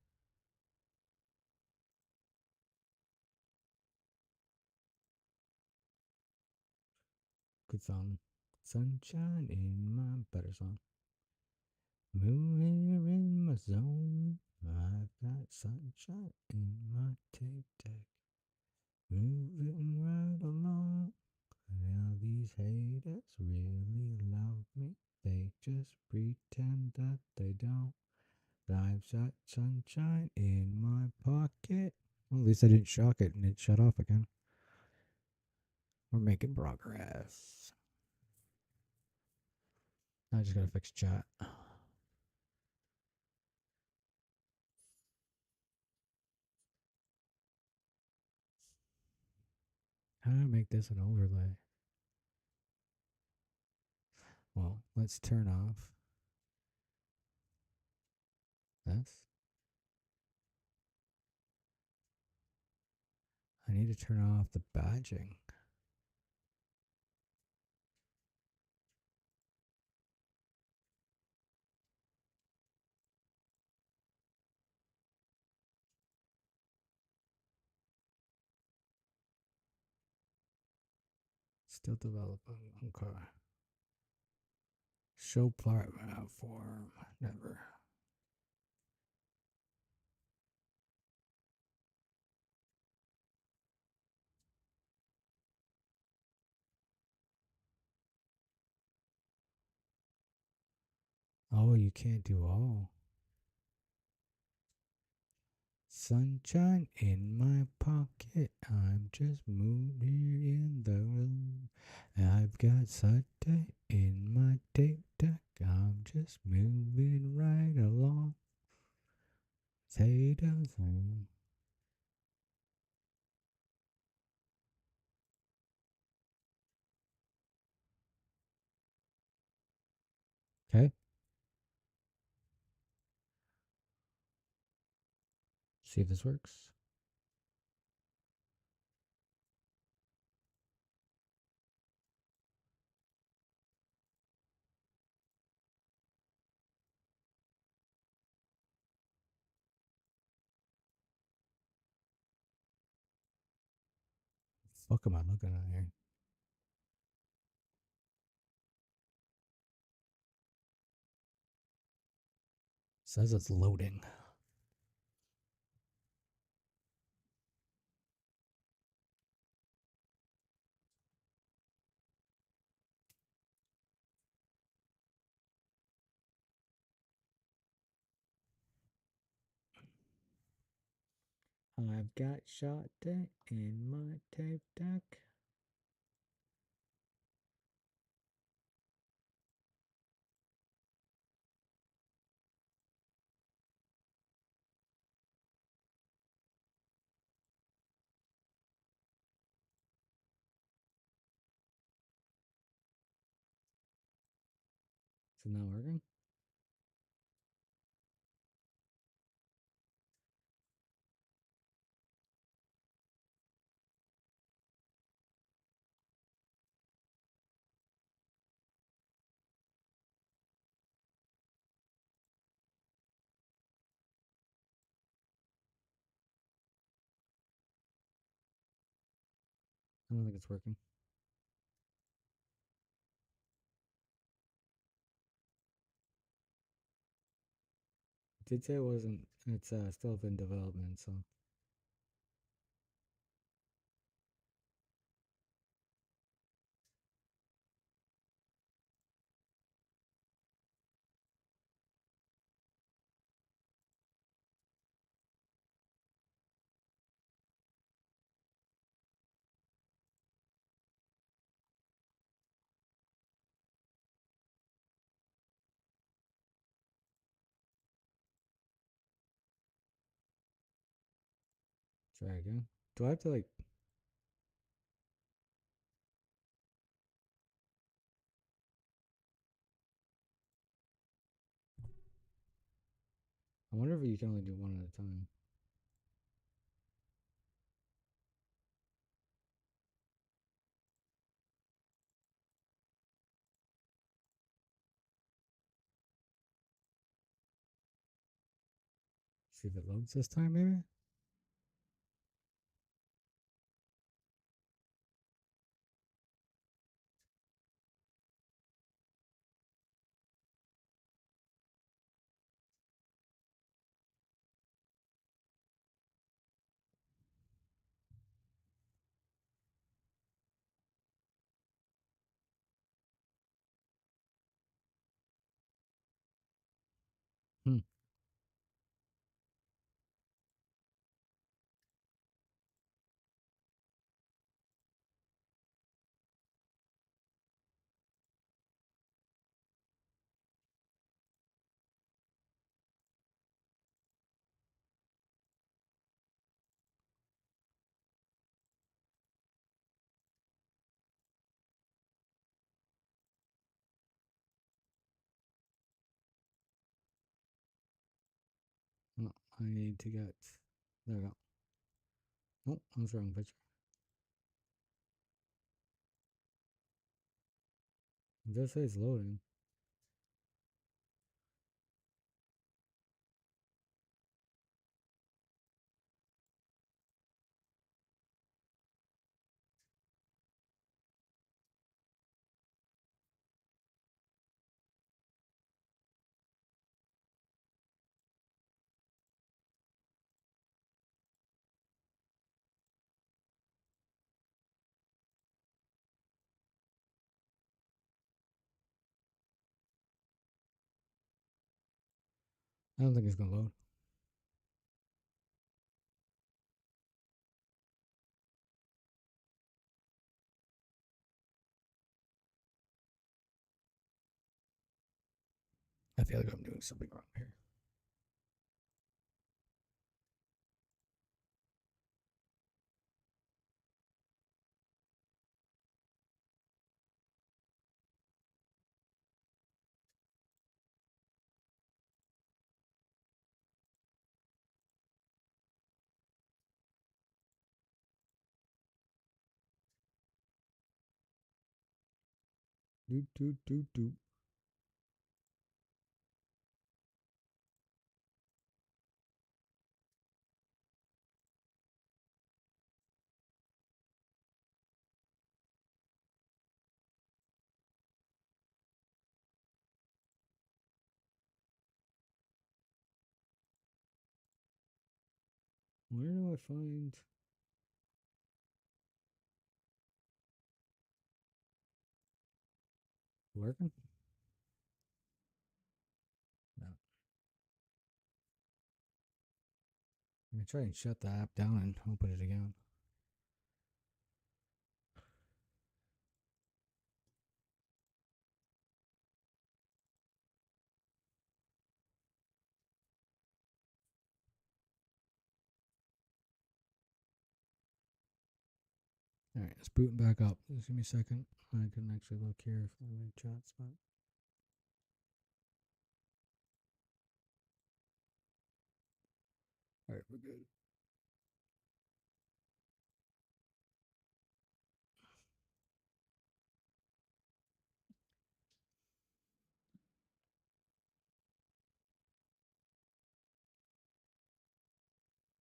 Speaker 1: Good song. Sunshine in my better song. Moving in my zone. I've got sunshine in my tape deck. Moving right along. Now these haters really love me. They just pretend that they don't. I've got sunshine in my pocket. Well, at least I didn't shock it and it shut off again. We're making progress. I just gotta fix chat. How do I make this an overlay? Well, let's turn off this. I need to turn off the badging. Still developing. Okay. Show platform. Never. Oh, you can't do all. Sunshine in my pocket. I'm just moving in the room. I've got Sunday in my tape deck. I'm just moving right along. Say the thing. Okay. See if this works. Fuck am I looking at here? Says it's loading. I've got shot day in my tape deck. Is it not working? I don't think it's working. It did say it wasn't. It's still in development, so. Try again. Do I have to like? I wonder if you can only do one at a time. See if it loads this time, maybe? Hmm. Oh, I need to get. There we go. Oh, I was wrong picture. It does say it's loading. I don't think it's gonna load. I feel like I'm doing something wrong here. Do do do do. Where do I find? Working? No. I'm gonna try and shut the app down and open it again. Alright, it's booting back up. Just give me a second. I can actually look here if I'm in chat spot. Alright, we're good.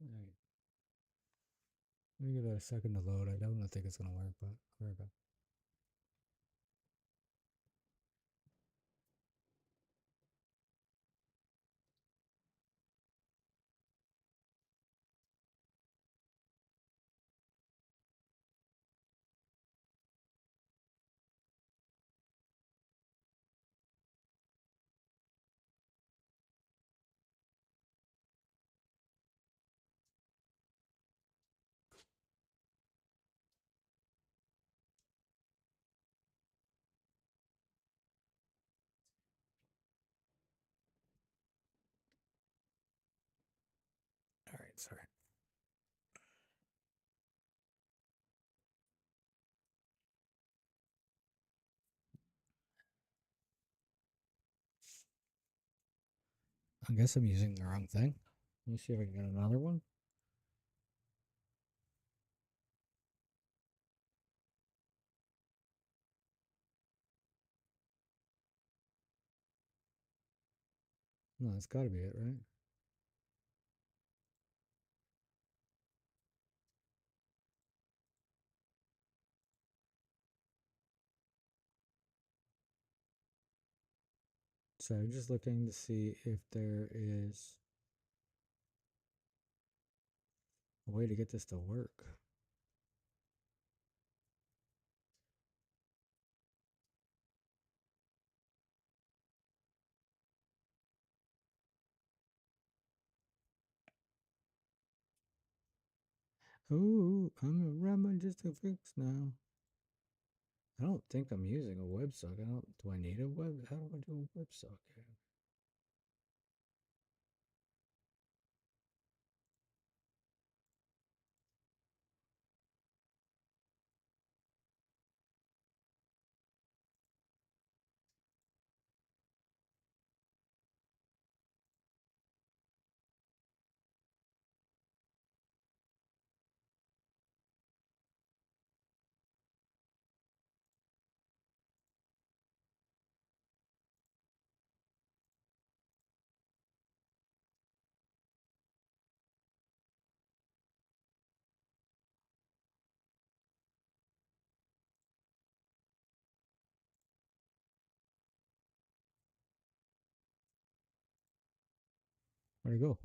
Speaker 1: Alright. Let me give it a second to load. I don't think it's gonna work, but there we go. All right, sorry. I guess I'm using the wrong thing. Let me see if I can get another one. No, that's gotta be it, right? So I'm just looking to see if there is a way to get this to work. Ooh, I'm a rabbit just to fix now. I don't think I'm using a WebSocket. Do I need a web? How do I do a WebSocket? Where'd it go?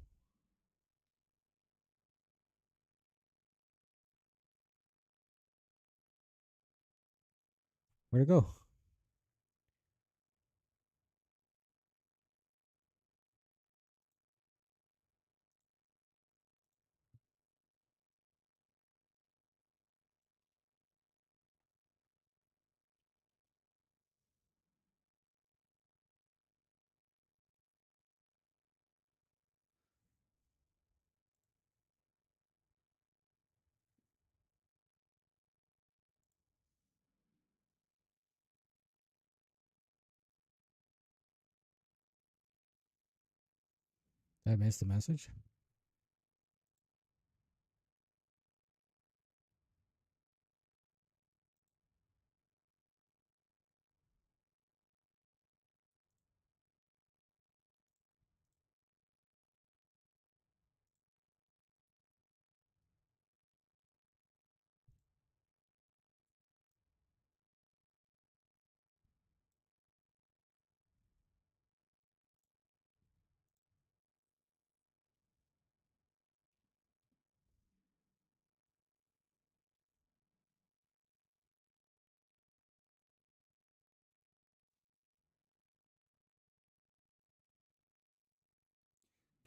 Speaker 1: Where'd it go? Did I miss the message?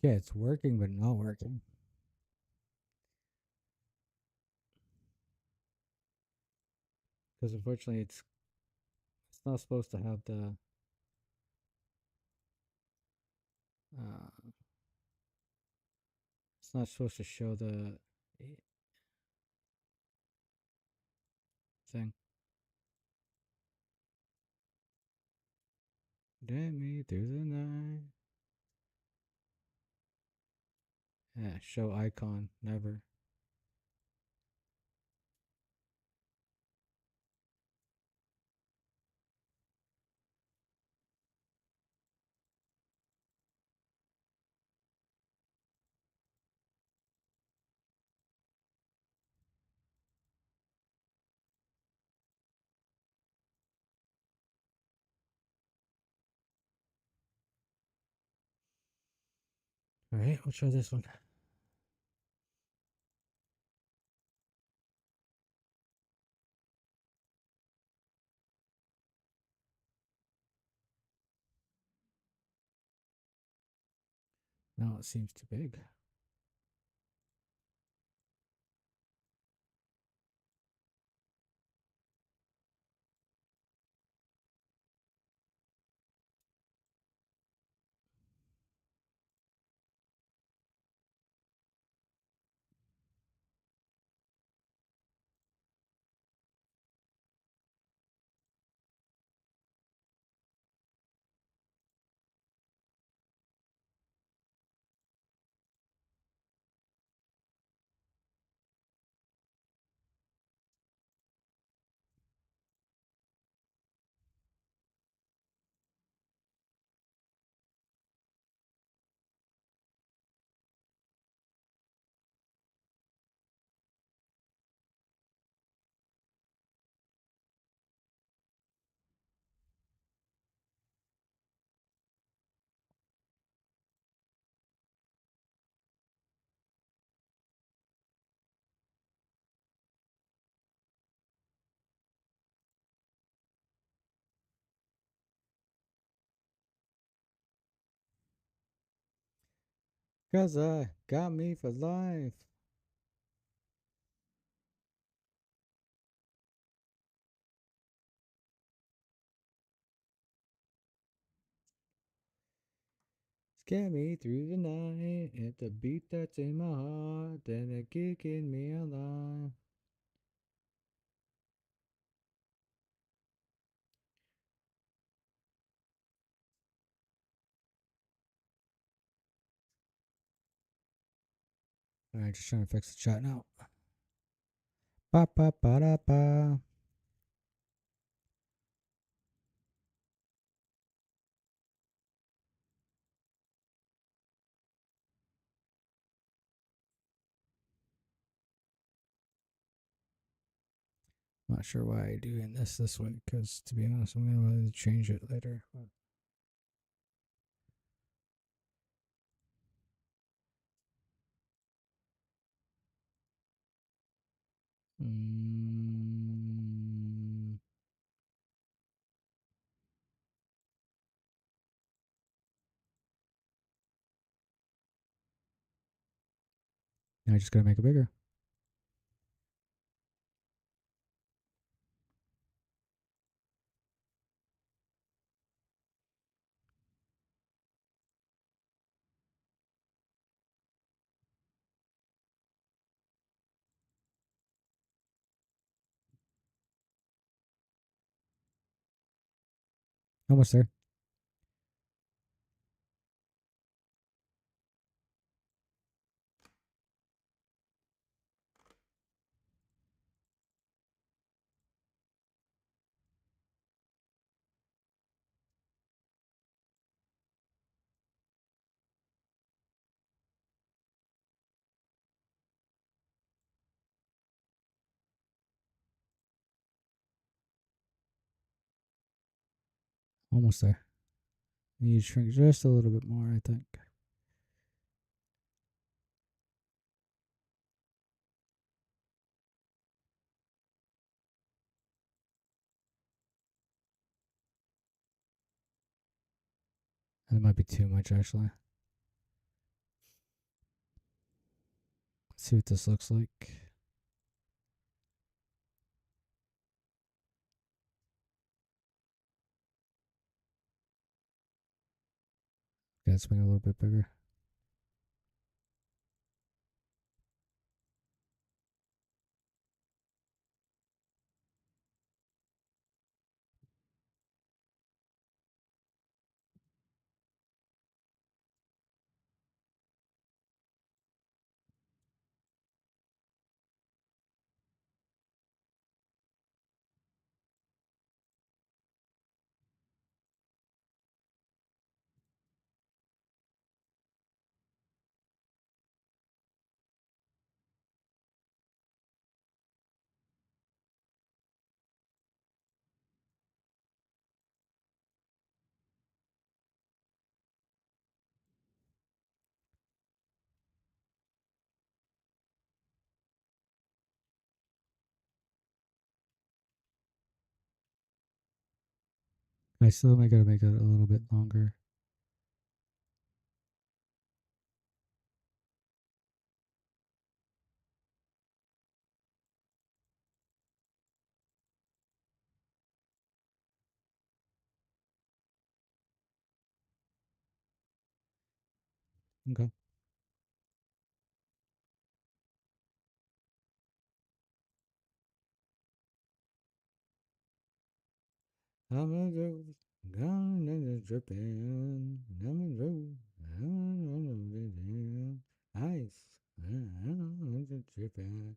Speaker 1: Yeah, it's working, but not working. Because unfortunately, it's not supposed to have the it's not supposed to show the thing. Get me through the night. Yeah, show icon, never. Alright, we'll try this one. Now it seems too big. Cause I got me for life. Scare me through the night at the beat that's in my heart, then a kicking me alive. Alright, just trying to fix the chat now. Ba ba ba da ba. Not sure why I'm doing this way, because to be honest, I'm gonna really change it later. Mm. Now I just gotta make it bigger. Almost there. Almost there. Need to shrink just a little bit more, I think. That might be too much, actually. Let's see what this looks like. Okay, let's make it a little bit bigger. I still gotta make it a little bit longer. Okay. I'm a do, gone and dripping. I'm a do, ice. I'm dripping.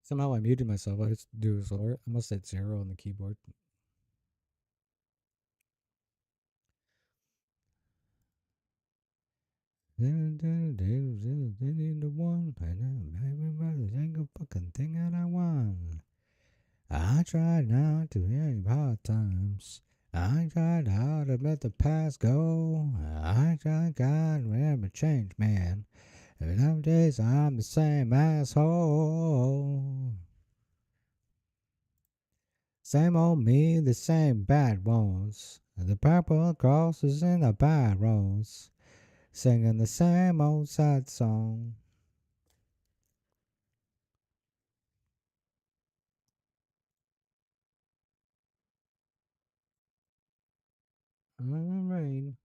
Speaker 1: Somehow I muted myself. I just do this alert. I must hit 0 on the keyboard. The one, everybody single fucking thing that I want. I tried not to have hard times. I tried hard to let the past go. I tried God to ever change, man. And nowadays I'm the same asshole. Same old me, the same bad ones. The purple crosses in the bad roads. singing the same old sad song. In the rain.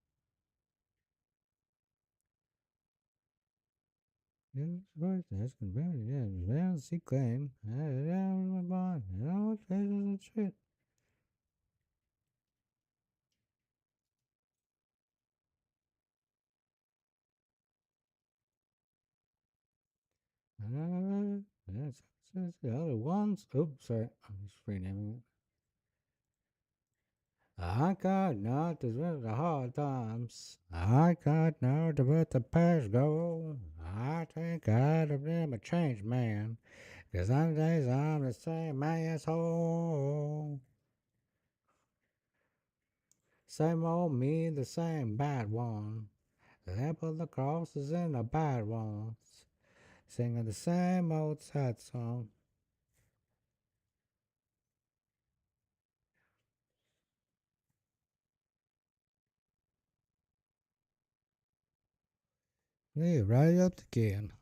Speaker 1: Yes, voice that's converted. Yeah, fancy claim. I had it out of my bond. And all faces and shit. That's the other ones. Oops, sorry. I'm just renaming it. I got nothing with the hard times. I got nothing to let the past go. I think I'd have been a changed man. 'Cause some days I'm the same asshole. Same old me, the same bad one. They put the crosses in the bad ones. Singing the same old sad song. Yeah, right up again.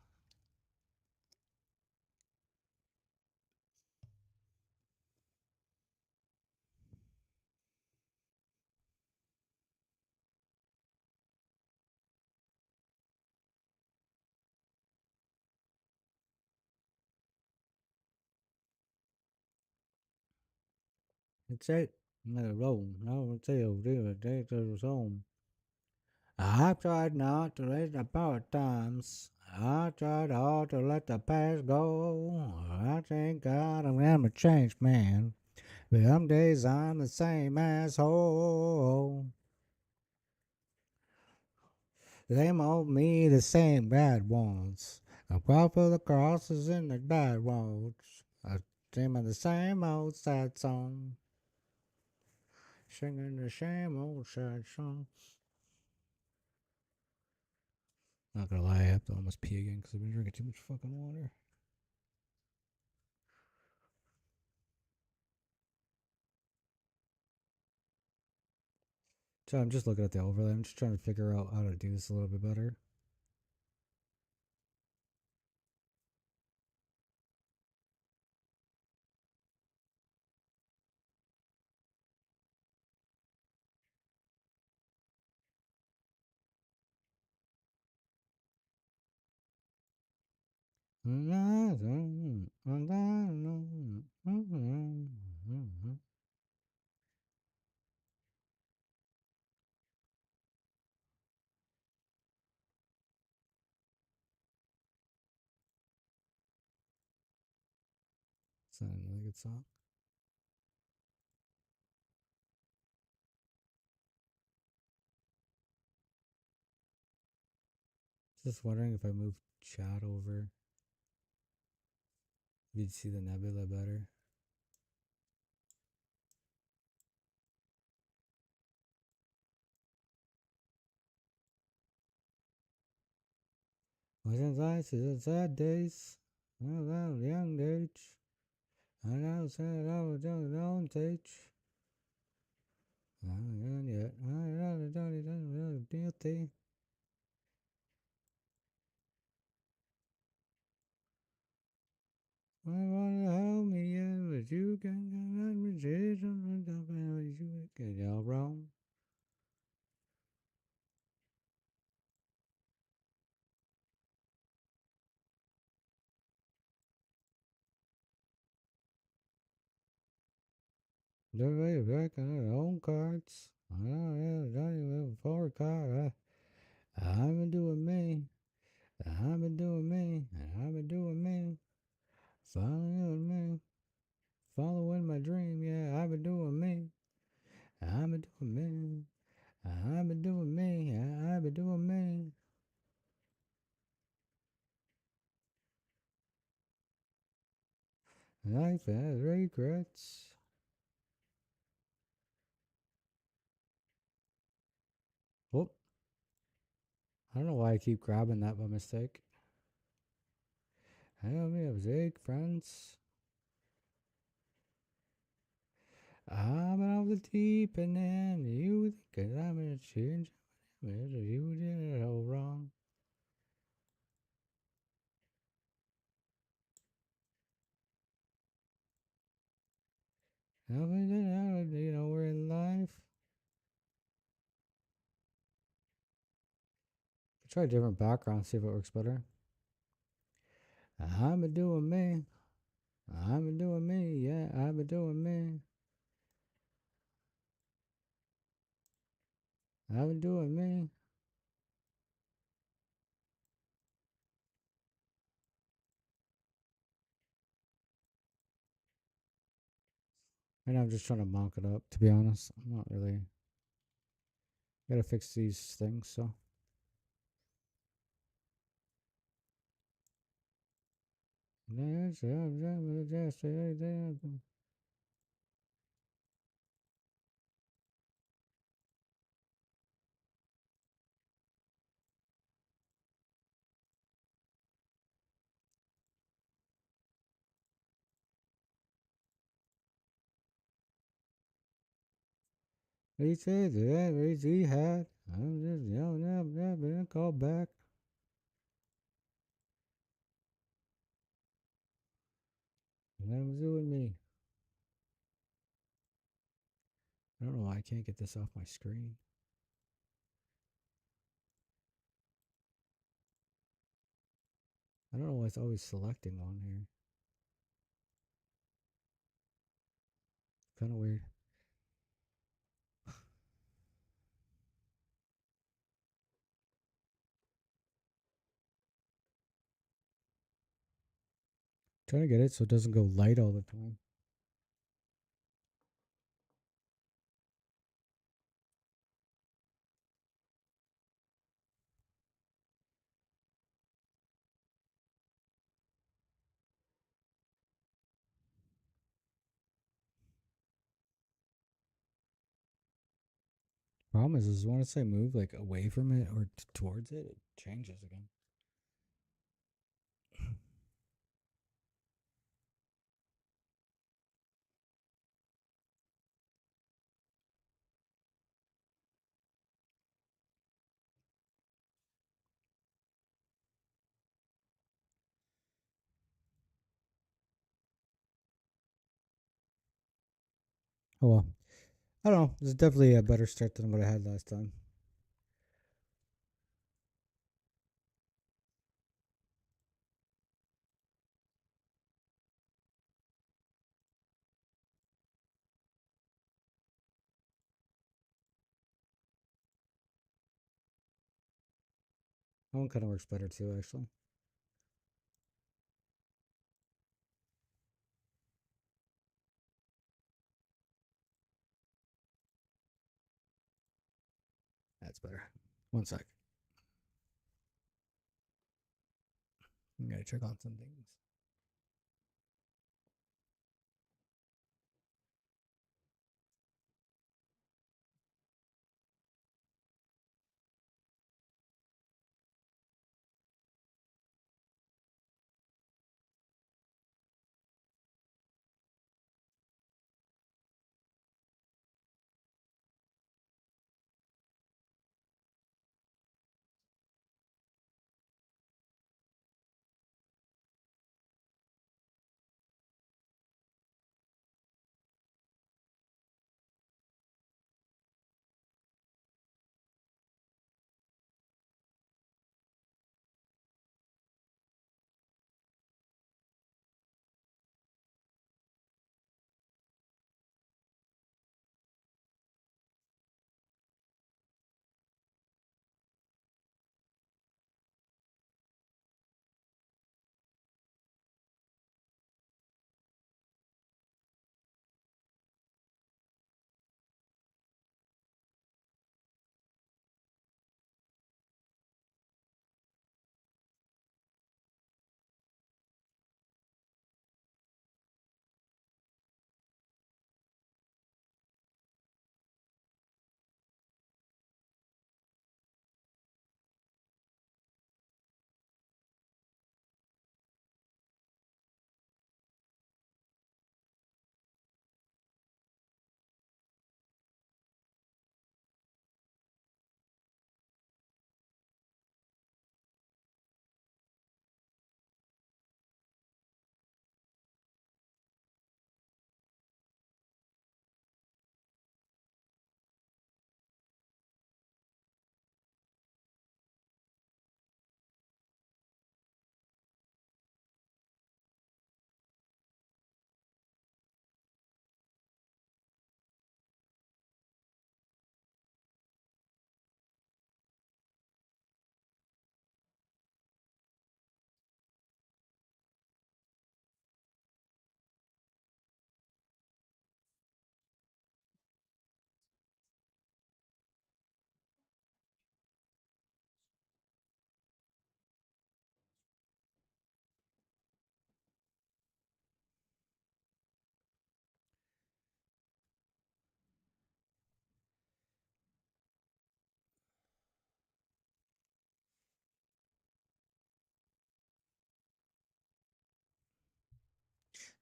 Speaker 1: It's it. No, roll. No, it's it. Take us home. I've tried not to let the power times. I tried hard to let the past go. I thank God I'm a changed man. But some days I'm the same asshole. Same old me, the same bad ones. I crawl for the crosses in the bad roads. I sing the same old sad song. Singing the same old sad song. Not gonna lie, I have to almost pee again because I've been drinking too much fucking water. So I'm just looking at the overlay. I'm just trying to figure out how to do this a little bit better. It's not a really good song. Just wondering if I move chat over, you'd see the nebula better. Wasn't life is a sad days, I was young age. I now said I was young on stage. I'm yet. I rather don't guilty. I want to help me, yeah, but you can let me say something about you get y'all wrong. They're way back on their own cards. I don't even forward card. I've been doing me. I've been doing me. I've been doing me. Following me. Following my dream, yeah, I've been doing me. I've been doing me. I've been doing me. I've been doing me. Life has regrets. Whoop. I don't know why I keep grabbing that by mistake. Help me up, Zig, friends. I'm out of the deep and then you think I'm gonna change. You did it all wrong. You know, we're in life. Try a different background, see if it works better. I've been doing me. I've been doing me. Yeah, I've been doing me. I've been doing me. And I'm just trying to mock it up, to be honest. I'm not really. Gotta fix these things, so. He said that he had. I'm just yelling at that, call back. That was doing me. I don't know why I can't get this off my screen. I don't know why it's always selecting on here. Kind of weird. Trying to get it so it doesn't go light all the time. Problem is once I move like away from it or towards it, it changes again. Oh well. I don't know. This is definitely a better start than what I had last time. That one kind of works better too, actually. That's better. One sec. I'm gonna check on some things.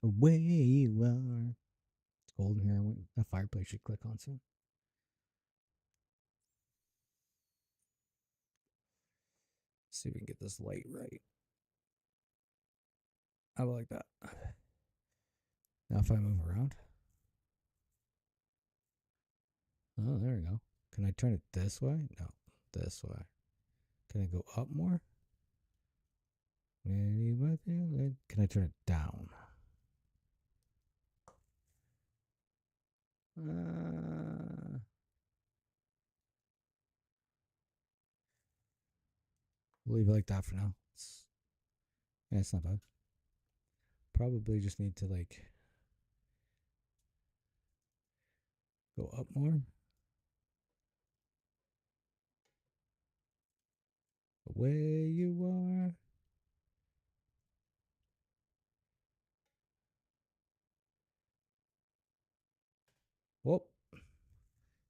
Speaker 1: Away you are. It's cold in here. A fireplace should click on soon. See if we can get this light right. I like that. Now if I move around. Oh, there we go. Can I turn it this way? No, this way. Can I go up more? Can I turn it down? We'll leave it like that for now. It's not bad. Probably just need to like go up more. Away you are. Whoop.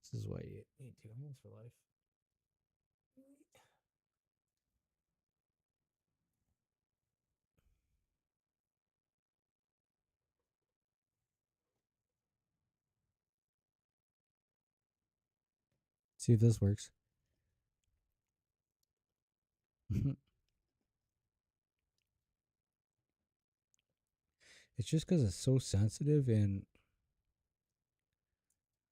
Speaker 1: This is why you need 2 hands for life. See if this works. It's just because it's so sensitive, and I'm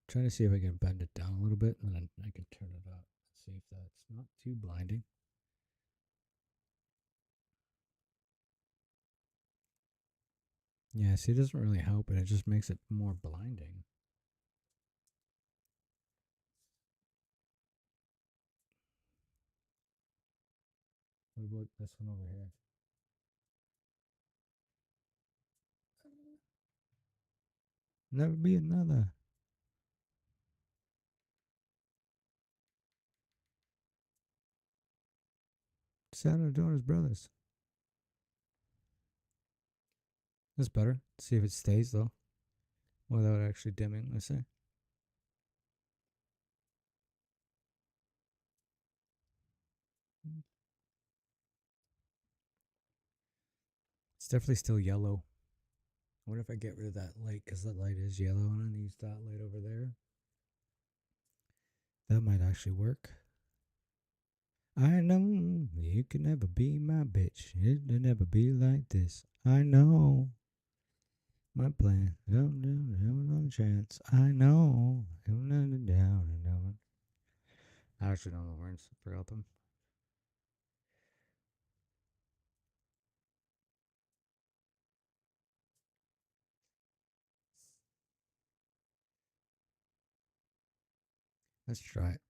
Speaker 1: trying to see if I can bend it down a little bit, and then I can turn it up. See if that's not too blinding. Yeah, see, it doesn't really help, and it just makes it more blinding. What about this one over here? Never be another. Saturn Jonas Brothers. That's better. See if it stays though, without actually dimming. Let's see. It's definitely still yellow. I wonder if I get rid of that light, because that light is yellow, and I use that light over there. That might actually work. I know you can never be my bitch. It'll never be like this. I know my plan. Don't have no chance. I know. Down and down. I actually don't know the words. Forgot them. Let's try it.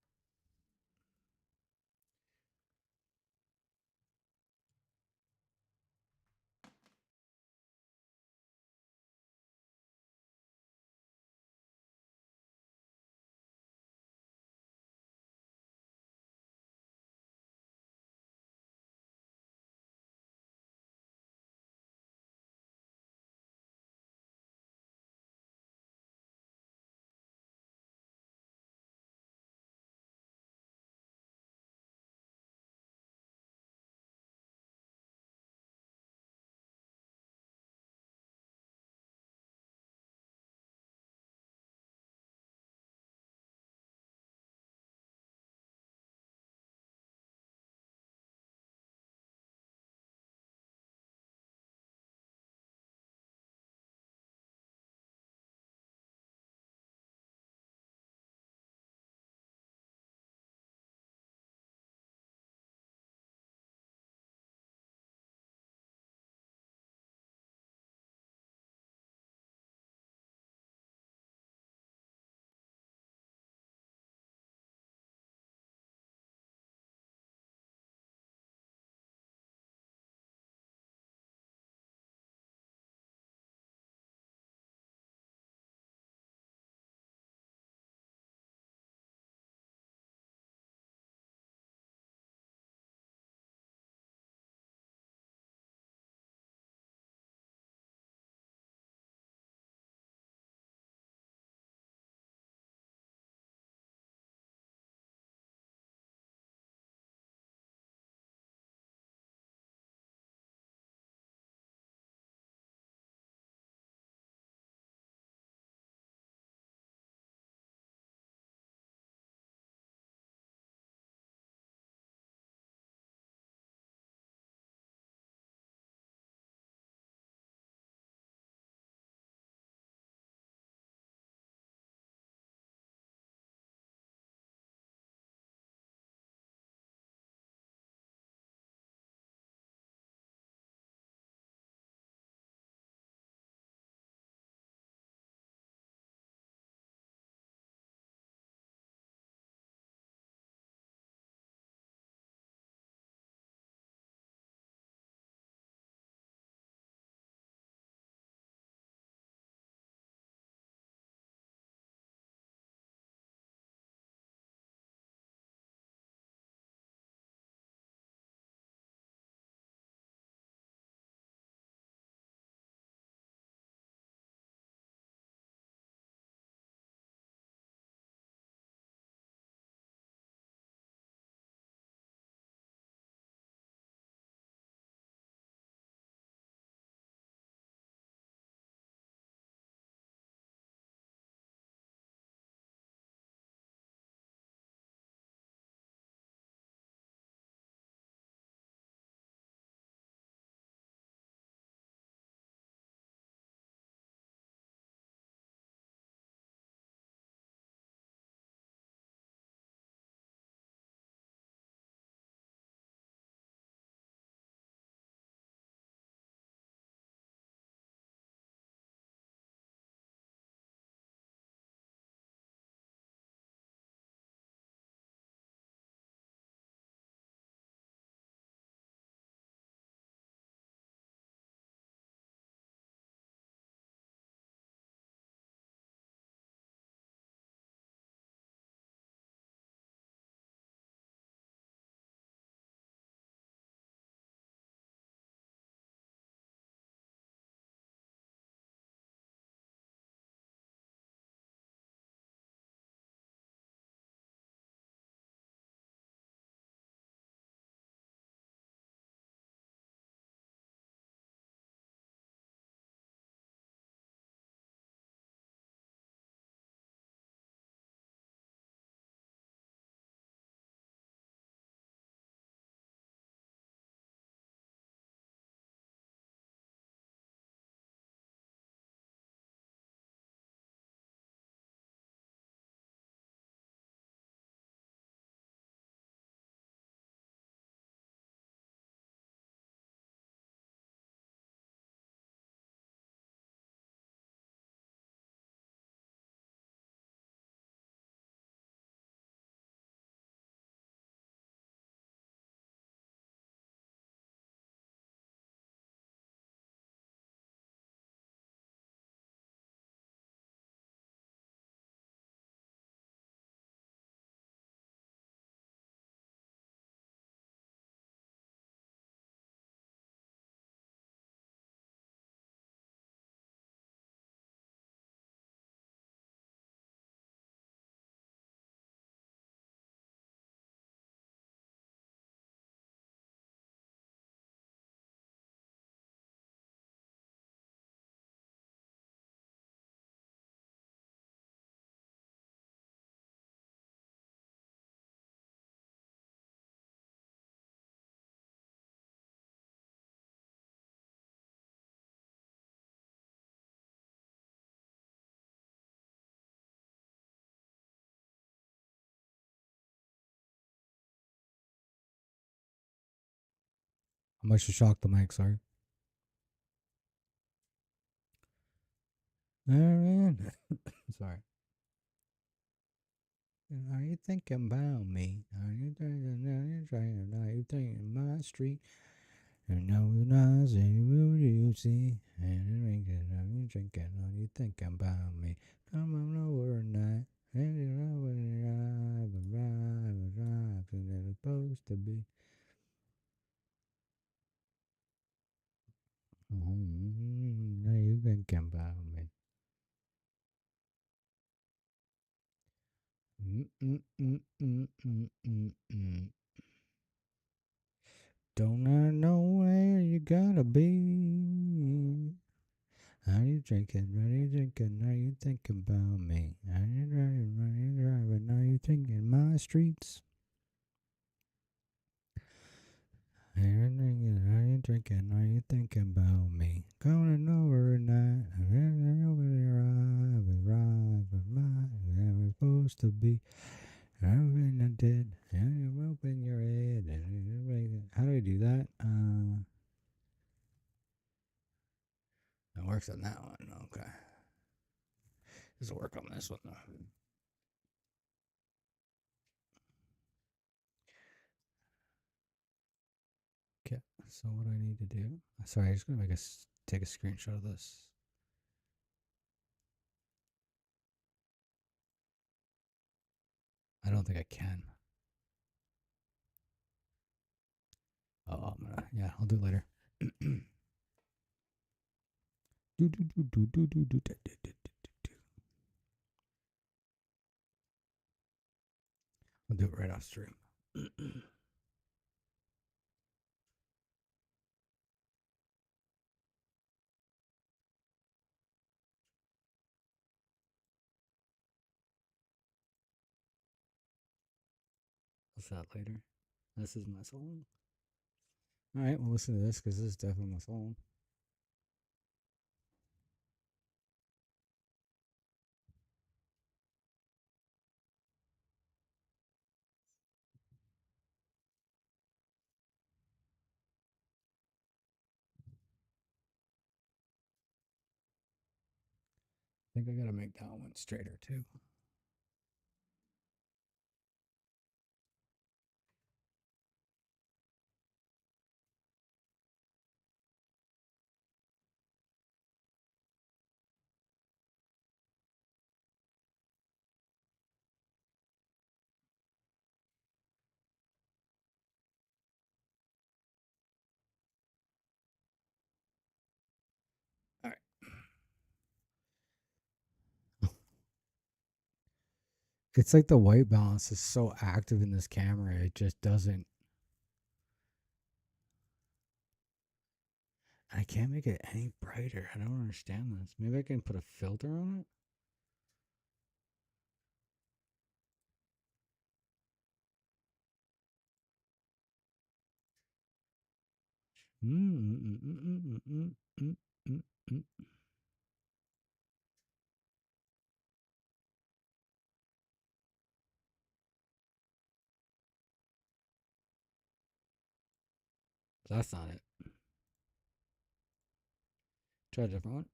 Speaker 1: I must have shocked the mic, sorry. Alright. Sorry. Are you thinking about me? Are you thinking my street? And no eyes, and will you see? And drinking, are you drinking? Are you thinking about me? Come on over tonight. And you're arrive, and it's supposed to be. Are you thinking about me? Don't I know where you gotta be? Are you drinking? Are you drinking? Are you thinking about me? Are you driving? Are you driving? Are you thinking my streets? Are you drinking? Are you drinking? Are you thinking about me? Going over tonight. Over there, arrive, where we're supposed to be. Everything I did, and you open your head. How do I do that? That works on that one. Okay. Does it work on this one though? Okay. So what do I need to do? Sorry, I'm just gonna take a screenshot of this. I don't think I can. Oh, I'll do it later. I'll do it right off stream. What's that later? This is my song. Alright, we'll listen to this because this is definitely my song. I think I gotta make that one straighter too. Alright. It's like the white balance is so active in this camera, it just doesn't. I can't make it any brighter. I don't understand this. Maybe I can put a filter on it? That's not it. Try a different one.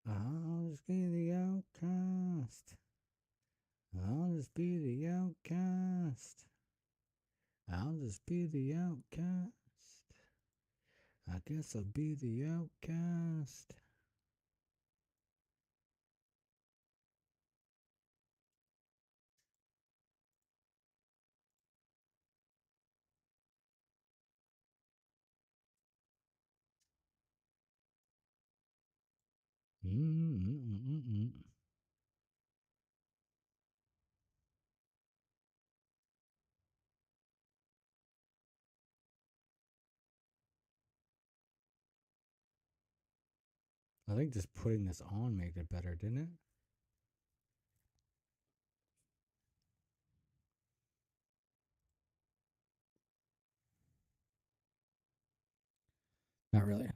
Speaker 1: I'll just be the outcast. I'll just be the outcast. I'll just be the outcast. I guess I'll be the outcast. I think just putting this on made it better, didn't it? Not really.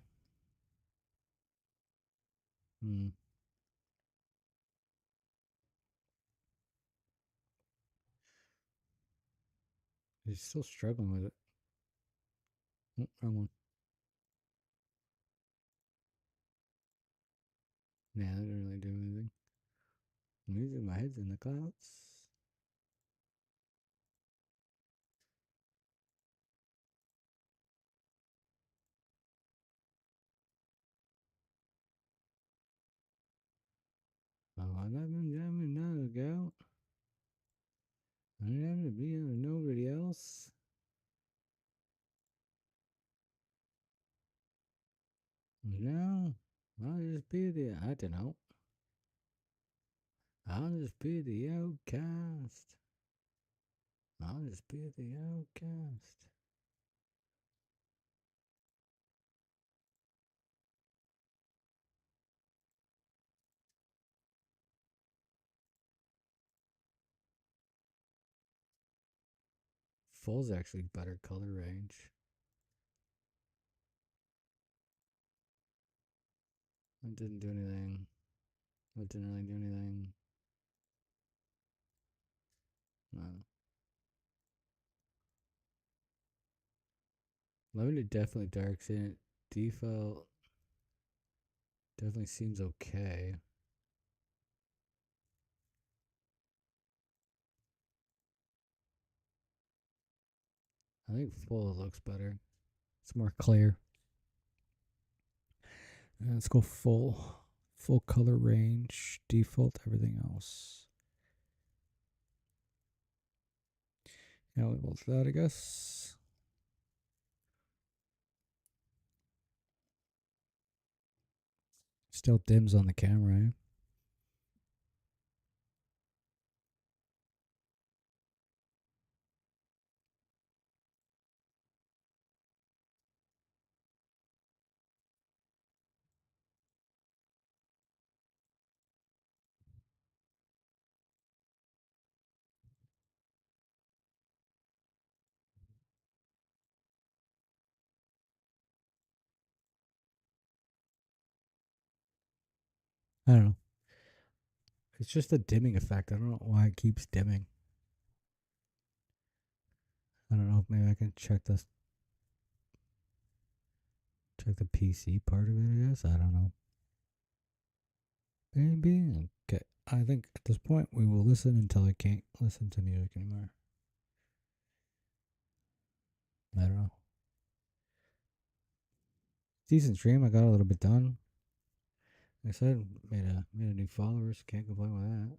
Speaker 1: He's still struggling with it. Oh, wrong one. Nah, that didn't really do anything. Music, my head's in the clouds. Oh, I've been jamming another girl. I have to be with nobody else. No, I'll just be the, I don't know. I'll just be the outcast. I'll just be the outcast. Full's actually better color range. It didn't do anything. It didn't really do anything. No. Limited definitely darks in it. Default definitely seems okay. I think full looks better. It's more clear. Let's go full. Full color range. Default, everything else. Yeah, we will do that, I guess. Still dims on the camera, eh? I don't know. It's just a dimming effect. I don't know why it keeps dimming. I don't know if maybe I can check this. Check the PC part of it, I guess. I don't know. Maybe. Okay. I think at this point we will listen until I can't listen to music anymore. I don't know. Decent stream. I got a little bit done. Like I said, made a new followers. Can't complain with that.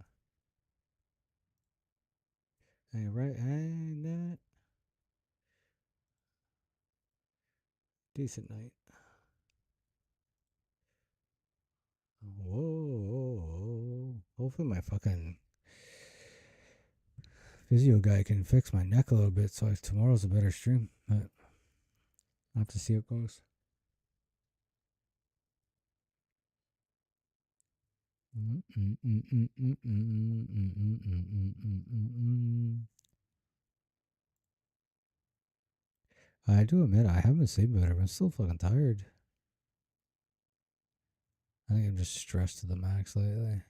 Speaker 1: Hey, right, hey, that. Decent night. Whoa. Hopefully my fucking physio guy can fix my neck a little bit so tomorrow's a better stream. But I'll have to see how it goes. I do admit I haven't been sleeping better, but I'm still fucking tired. I think I'm just stressed to the max lately.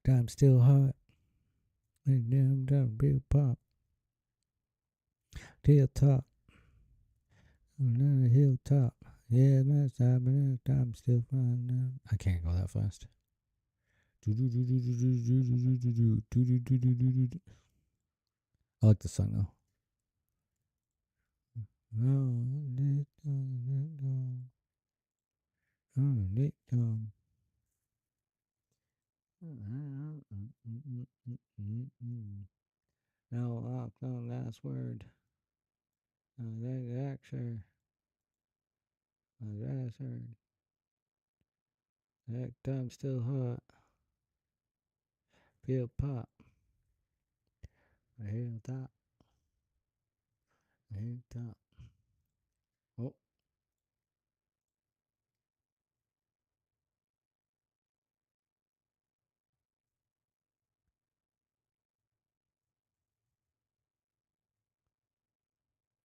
Speaker 1: I'm still hot. Damn, big pop. Till top. On the hilltop. Yeah, I'm still fine. I can't go that fast. I like the song though. Now I'll come last word. That's sure. That's heard. That time still hot. Feel pop. Hilltop. Hilltop. Oh.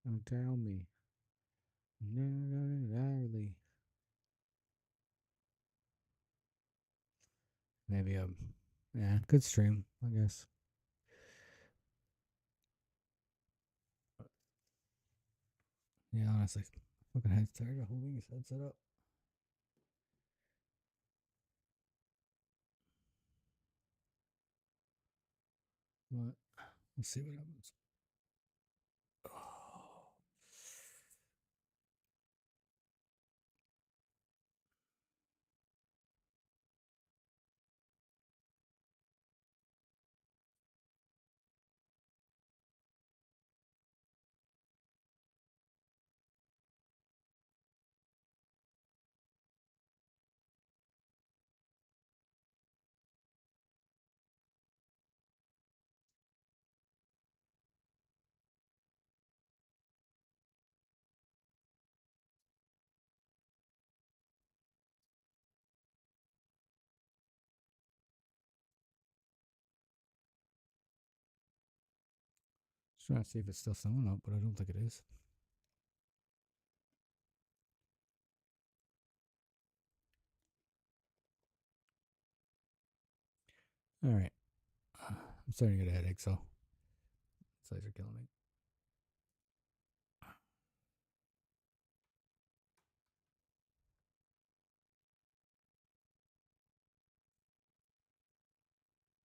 Speaker 1: Don't tell me. Gnarly. Maybe yeah, good stream, I guess. Yeah, honestly, fucking head's tired of holding his headset up. What? Let's see what happens. Oh. Just trying to see if it's still showing up, but I don't think it is. All right. I'm starting to get a headache, so sides are killing me.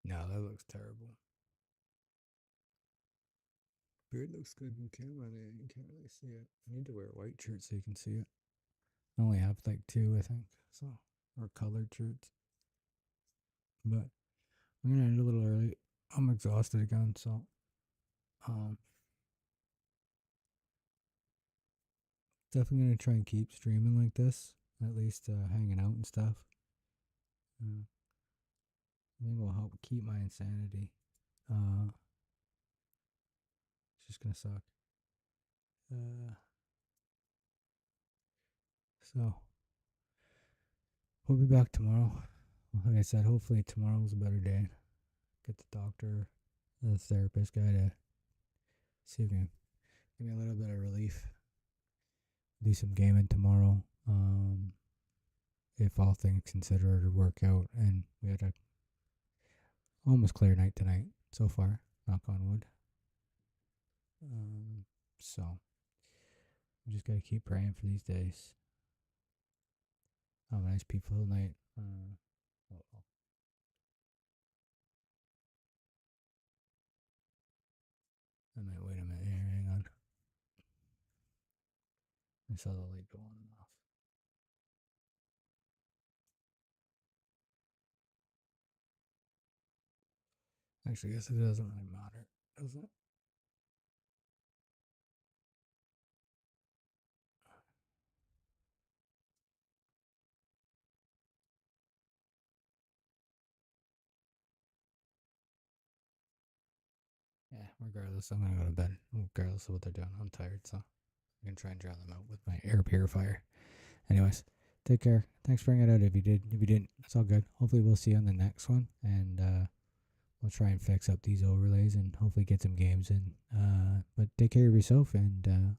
Speaker 1: No, that looks terrible. Beard looks good in camera. You can't really see it. I need to wear a white shirt so you can see it. I only have like 2, I think, so, or colored shirts. But I'm gonna end a little early. I'm exhausted again, so definitely gonna try and keep streaming like this, at least hanging out and stuff. I think will help keep my insanity. It's just gonna suck. So we'll be back tomorrow. Like I said, hopefully tomorrow's a better day. Get the doctor, the therapist guy to see if he can give me a little bit of relief. Do some gaming tomorrow. If all things considered, or work out, and we had a almost clear night tonight so far. Knock on wood. So we just gotta keep praying for these days. Have a nice peaceful night. I might wait a minute here. Hang on. I saw the light go on and off. Actually, I guess it doesn't really matter, does it? Yeah, regardless, I'm gonna go to bed. Regardless of what they're doing, I'm tired, so I'm gonna try and drown them out with my air purifier. Anyways, take care. Thanks for bringing it out. If you did, if you didn't, it's all good. Hopefully, we'll see you on the next one, and we'll try and fix up these overlays and hopefully get some games in. But take care of yourself, and